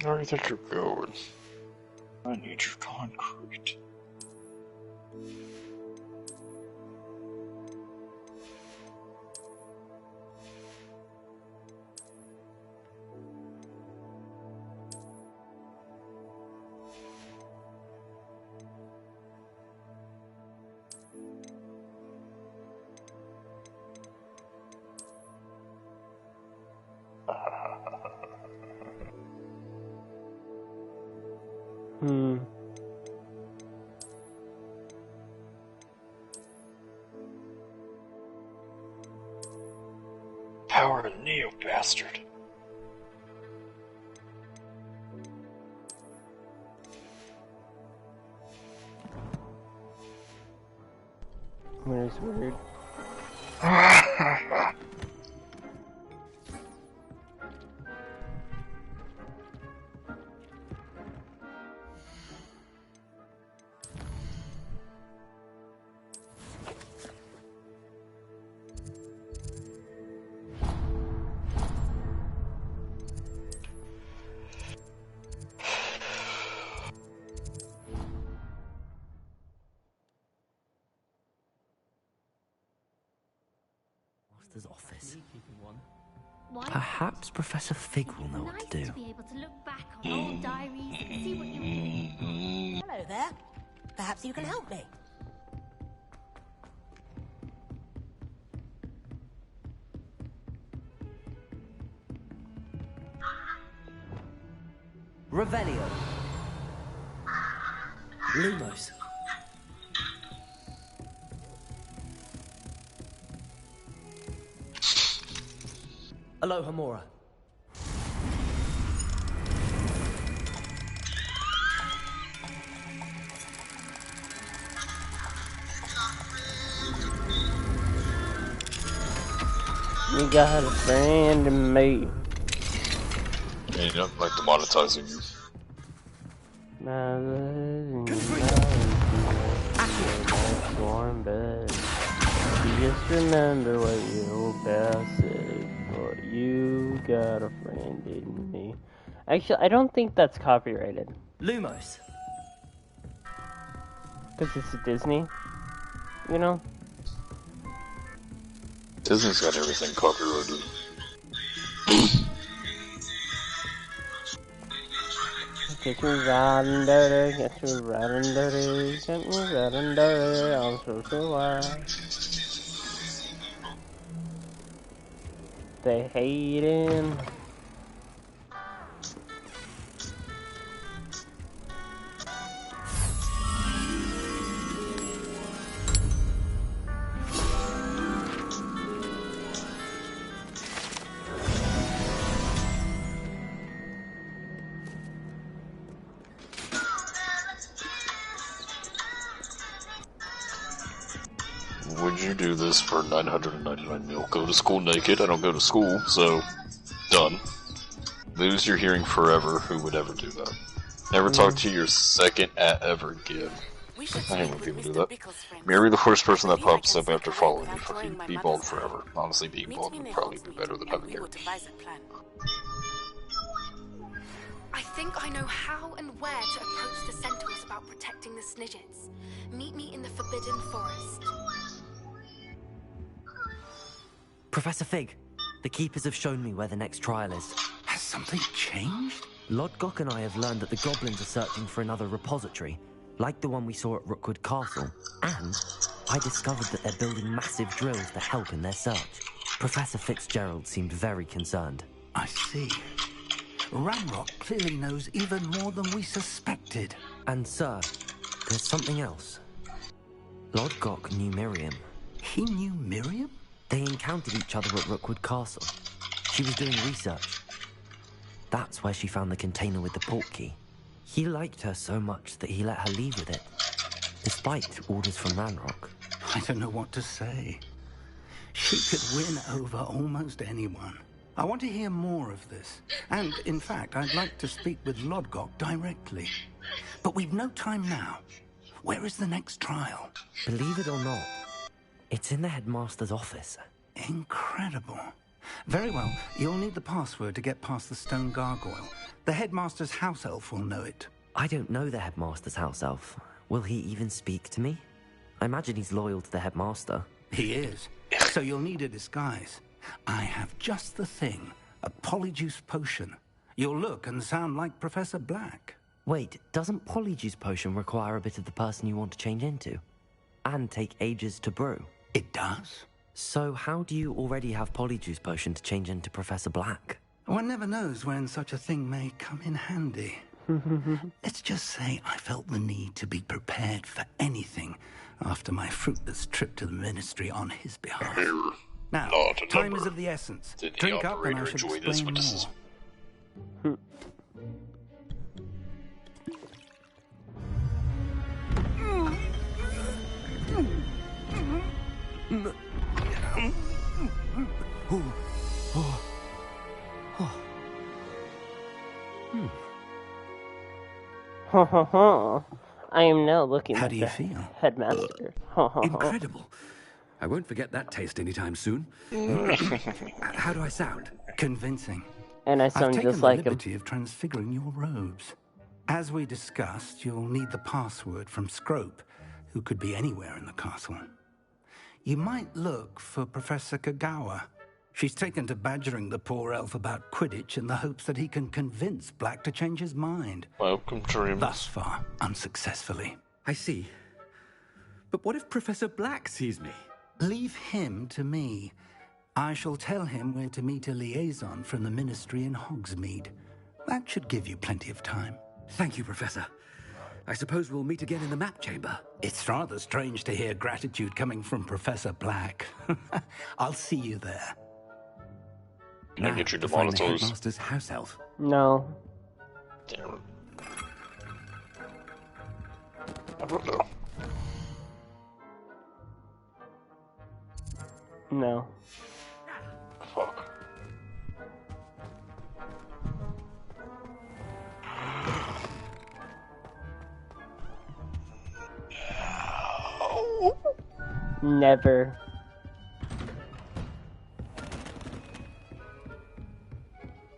Where do you think you're going? I need your concrete. Power a Neo bastard. Where's weird? Office. Perhaps Professor Fig will know what to do. Be able to look back on old diaries and see what you... Hello there. Perhaps you can help me. Revelio. Lumos. Aloha Mora. You got a friend in me. Yeah, you don't like demonetizing you. My love is warm bed. You just remember what your old pal said. But you got a friend in me. Actually, I don't think that's copyrighted. Lumos. Because it's Disney. You know? Disney's got everything copyrighted. Get me riding dirty, get me riding dirty, get me riding dirty, I'm so wild. They hate him. Would you do this for 999 mil? Go to school naked? I don't go to school, so done. Lose your hearing forever. Who would ever do that? Never talk to your second at ever again. I hate when people do that. Marry the first person that pops up after following you. Fucking be bald forever. Honestly, being bald would probably be better than having hair. I think I know how and where to approach the centaurs about protecting the Snidgets. Meet me in the Forbidden Forest. Professor Fig, the Keepers have shown me where the next trial is. Has something changed? Lodgok and I have learned that the goblins are searching for another repository, like the one we saw at Rookwood Castle, and I discovered that they're building massive drills to help in their search. Professor Fitzgerald seemed very concerned. I see. Ranrock clearly knows even more than we suspected. And sir, there's something else. Lodgok knew Miriam. He knew Miriam? They encountered each other at Rookwood Castle. She was doing research. That's where she found the container with the port key. He liked her so much that he let her leave with it, despite orders from Ranrock. I don't know what to say. She could win over almost anyone. I want to hear more of this. And, in fact, I'd like to speak with Lodgok directly. But we've no time now. Where is the next trial? Believe it or not, it's in the headmaster's office. Incredible. Very well, you'll need the password to get past the stone gargoyle. The headmaster's house elf will know it. I don't know the headmaster's house elf. Will he even speak to me? I imagine he's loyal to the headmaster. He is. So you'll need a disguise. I have just the thing. A polyjuice potion. You'll look and sound like Professor Black. Wait, doesn't polyjuice potion require a bit of the person you want to change into? And take ages to brew? It does. So how do you already have polyjuice potion to change into Professor Black? One never knows when such a thing may come in handy. Let's just say I felt the need to be prepared for anything after my fruitless trip to the ministry on his behalf. Now, time is of the essence. Drink up and I shall explain more. I am now looking How at do you the feel? headmaster. Incredible. I won't forget that taste anytime soon. How do I sound? Convincing. And I I've sound taken just the like him. liberty of transfiguring your robes. As we discussed, you'll need the password from Scrope, who could be anywhere in the castle. You might look for Professor Kagawa. She's taken to badgering the poor elf about Quidditch in the hopes that he can convince Black to change his mind. Welcome, dreams. Thus far, unsuccessfully. I see. But what if Professor Black sees me? Leave him to me. I shall tell him where to meet a liaison from the ministry in Hogsmeade. That should give you plenty of time. Thank you, Professor. I suppose we'll meet again in the map chamber. It's rather strange to hear gratitude coming from Professor Black. I'll see you there. Can I get you to find the demonetized? headmaster's house elf. No. Damn. I don't know. No. Fuck. Never.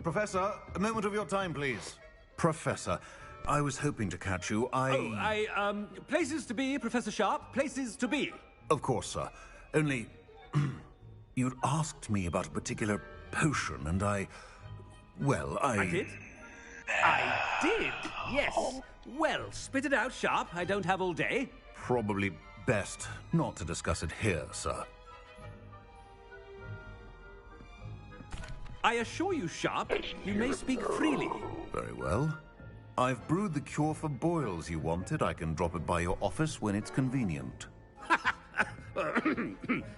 Professor, a moment of your time, please. Professor, I was hoping to catch you. Places to be, Professor Sharp. Places to be. Of course, sir. Only, you'd asked me about a particular potion, and I did? I did, yes. Well, spit it out, Sharp. I don't have all day. Probably best not to discuss it here, sir. I assure you, Sharp, you may speak freely. Very well. I've brewed the cure for boils you wanted. I can drop it by your office when it's convenient.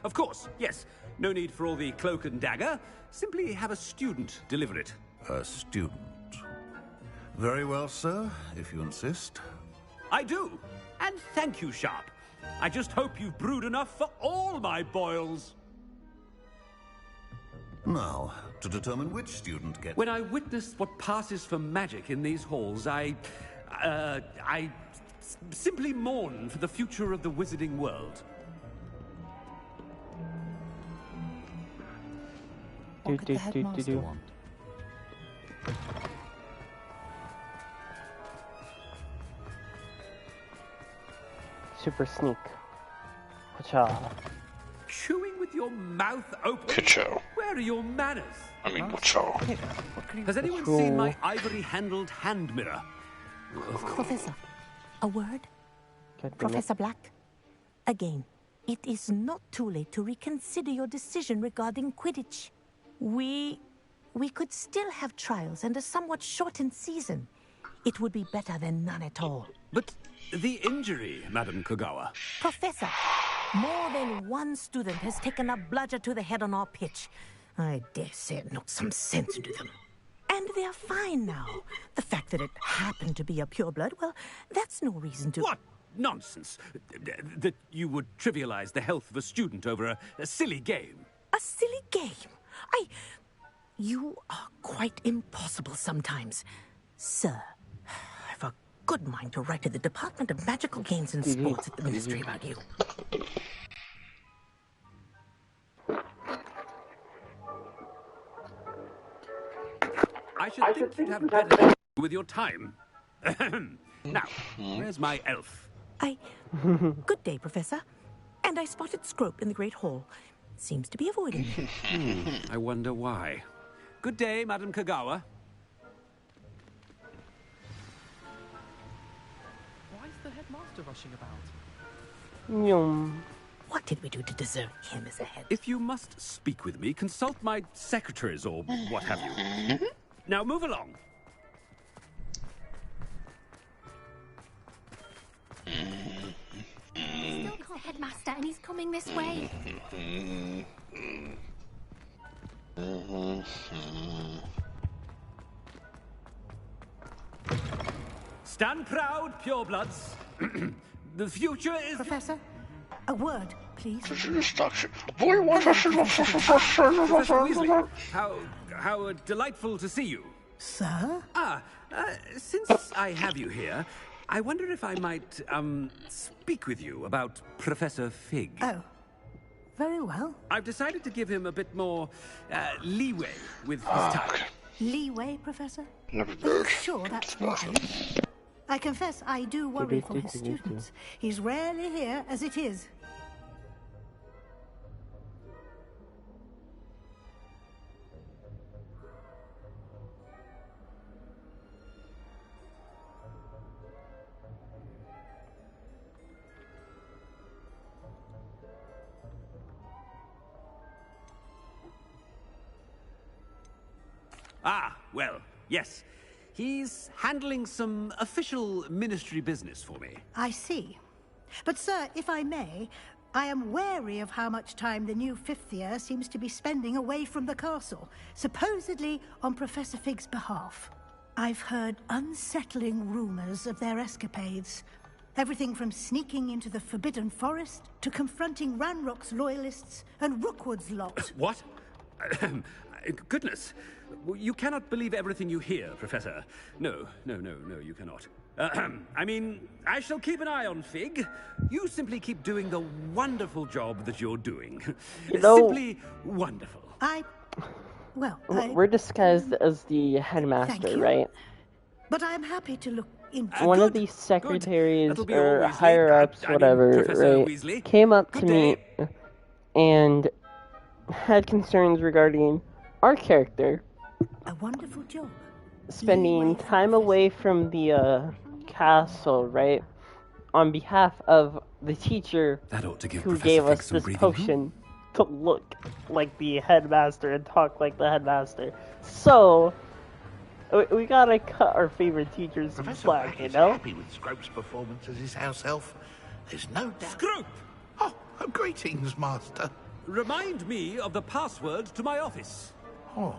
Of course, yes. No need for all the cloak and dagger. Simply have a student deliver it. A student. Very well, sir, if you insist. I do. And thank you, Sharp. I just hope you've brewed enough for all my boils. Now, to determine which student gets... When I witnessed what passes for magic in these halls, I I simply mourn for the future of the wizarding world. What could the headmaster want? Super sneak. Wacha. Chewing with your mouth open? Ka-chow. Where are your manners? I mean, wachow. Has anyone seen my ivory-handled hand mirror? Professor, a word? Professor Black? Again, it is not too late to reconsider your decision regarding Quidditch. We could still have trials and a somewhat shortened season. It would be better than none at all. But the injury, Madam Kogawa. Professor, more than one student has taken a bludger to the head on our pitch. I dare say it knocked some sense into them. And they're fine now. The fact that it happened to be a pureblood, well, that's no reason to... What nonsense! That you would trivialize the health of a student over a silly game. A silly game? You are quite impossible sometimes. Sir, I've a good mind to write to the Department of Magical Games and Sports at the Ministry about you. I should think you'd have better to do with your time. Now, where's my elf? Good day, Professor. And I spotted Scrope in the Great Hall. Seems to be avoiding me. I wonder why. Good day, Madam Kogawa. Why is the headmaster rushing about? Yum. What did we do to deserve him as a head? If you must speak with me, consult my secretaries or what have you. Now move along. Still got the headmaster, and he's coming this way. Stand proud, purebloods. The future is... Professor, a word, please. Professor Weasley, how delightful to see you. Sir? Since I have you here, I wonder if I might, speak with you about Professor Fig. Oh, very well. I've decided to give him a bit more, leeway with his time. Leeway, Professor? Never Are you sure that's wise? I confess I do worry for his students. He's rarely here as it is. Well, yes. He's handling some official ministry business for me. I see. But, sir, if I may, I am wary of how much time the new fifth year seems to be spending away from the castle, supposedly on Professor Fig's behalf. I've heard unsettling rumors of their escapades. Everything from sneaking into the Forbidden Forest to confronting Ranrock's loyalists and Rookwood's lot. What? Goodness. You cannot believe everything you hear, Professor. No, you cannot. I mean, I shall keep an eye on Fig. You simply keep doing the wonderful job that you're doing. Simply wonderful. We're disguised as the headmaster, right? But I'm happy to look into one of these secretaries or higher-ups, whatever, right, Weasley. came up to me and had concerns regarding our character. A wonderful job. Spending time away from the castle, right, on behalf of the teacher that ought to give who Professor gave Fig us some this potion to look like the headmaster and talk like the headmaster. So, we gotta cut our favorite teachers some slack, you know? Happy with Scrope's performance as his house elf. There's no doubt. Scrope! Oh, greetings, Master. Remind me of the password to my office. Oh,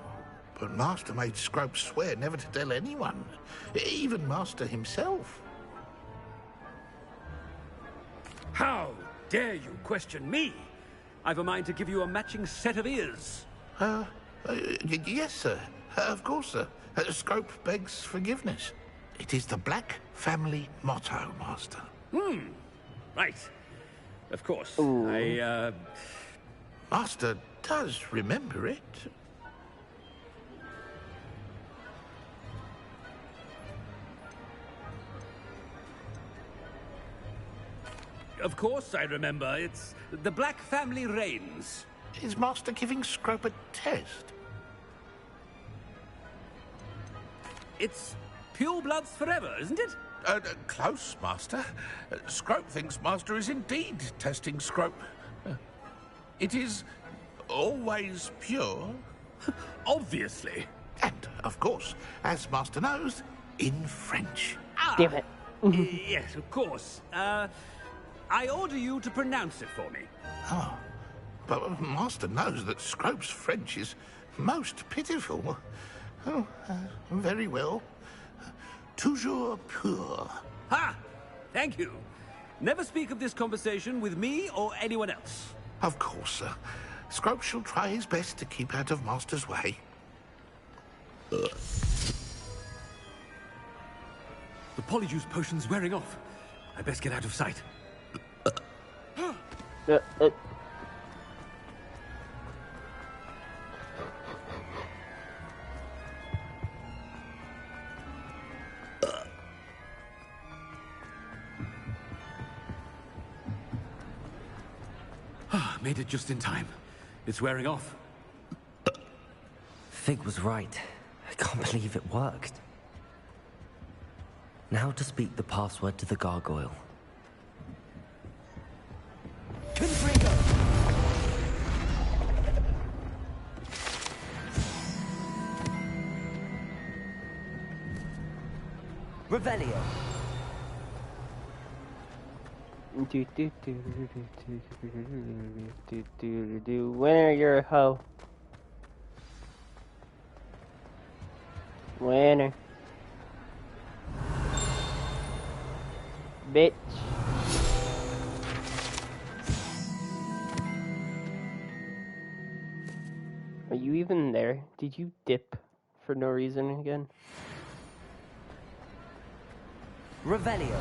but Master made Scrope swear never to tell anyone, even Master himself. How dare you question me? I've a mind to give you a matching set of ears. Yes, sir. Of course, sir. Scrope begs forgiveness. It is the Black family motto, Master. Right. Of course. Ooh. Master does remember it. Of course I remember. It's the Black family reigns. Is Master giving Scrope a test? It's pure bloods forever, isn't it? Close, Master. Scrope thinks Master is indeed testing Scrope. It is always pure. Obviously. And, of course, as Master knows, in French. Damn it. Yes, of course. I order you to pronounce it for me. Oh, but Master knows that Scrope's French is most pitiful. Oh, very well. Toujours pur. Ha! Thank you. Never speak of this conversation with me or anyone else. Of course, sir. Scrope shall try his best to keep out of Master's way. The polyjuice potion's wearing off. I best get out of sight. Made it just in time. It's wearing off. Fig was right. I can't believe it worked. Now to speak the password to the gargoyle. Revelio. Winner, you're a hoe. Winner. Bitch. Are you even there? Did you dip for no reason again? Revelio.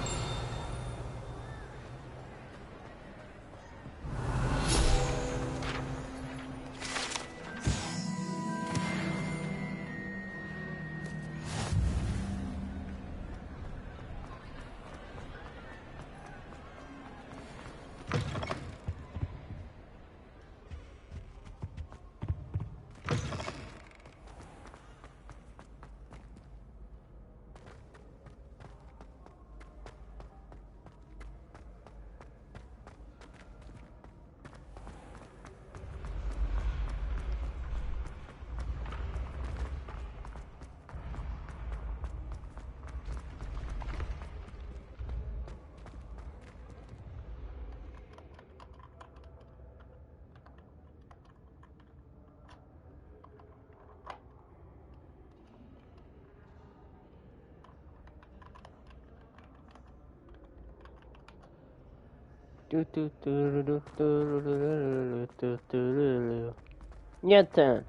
Your turn.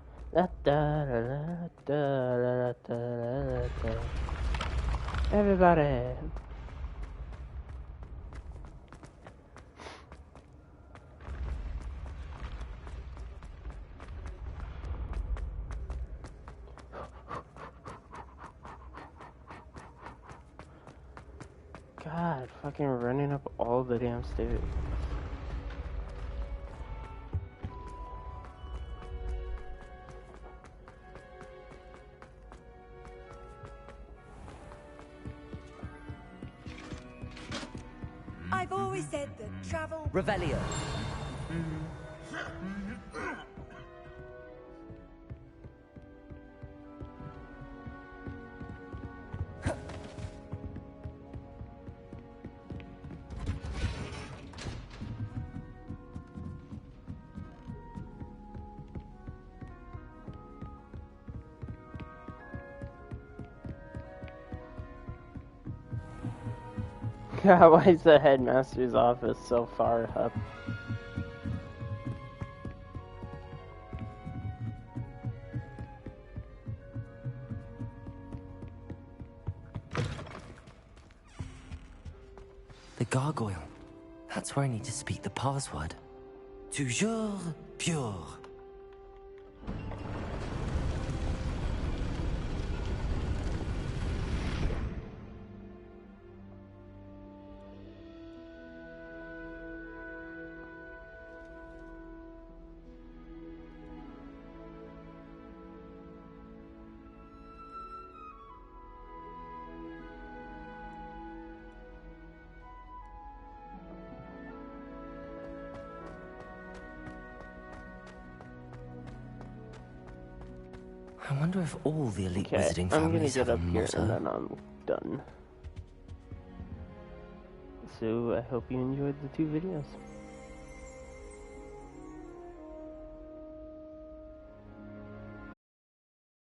Everybody. God, fucking running up all the damn stairs. I've always said that travel... Revelio. God, why is the headmaster's office so far up? gargoyle. That's where I need to speak the password. Toujours pure. I wonder if all the elite wizarding families have a motto. I'm gonna get up here and then I'm done. So I hope you enjoyed the 2 videos.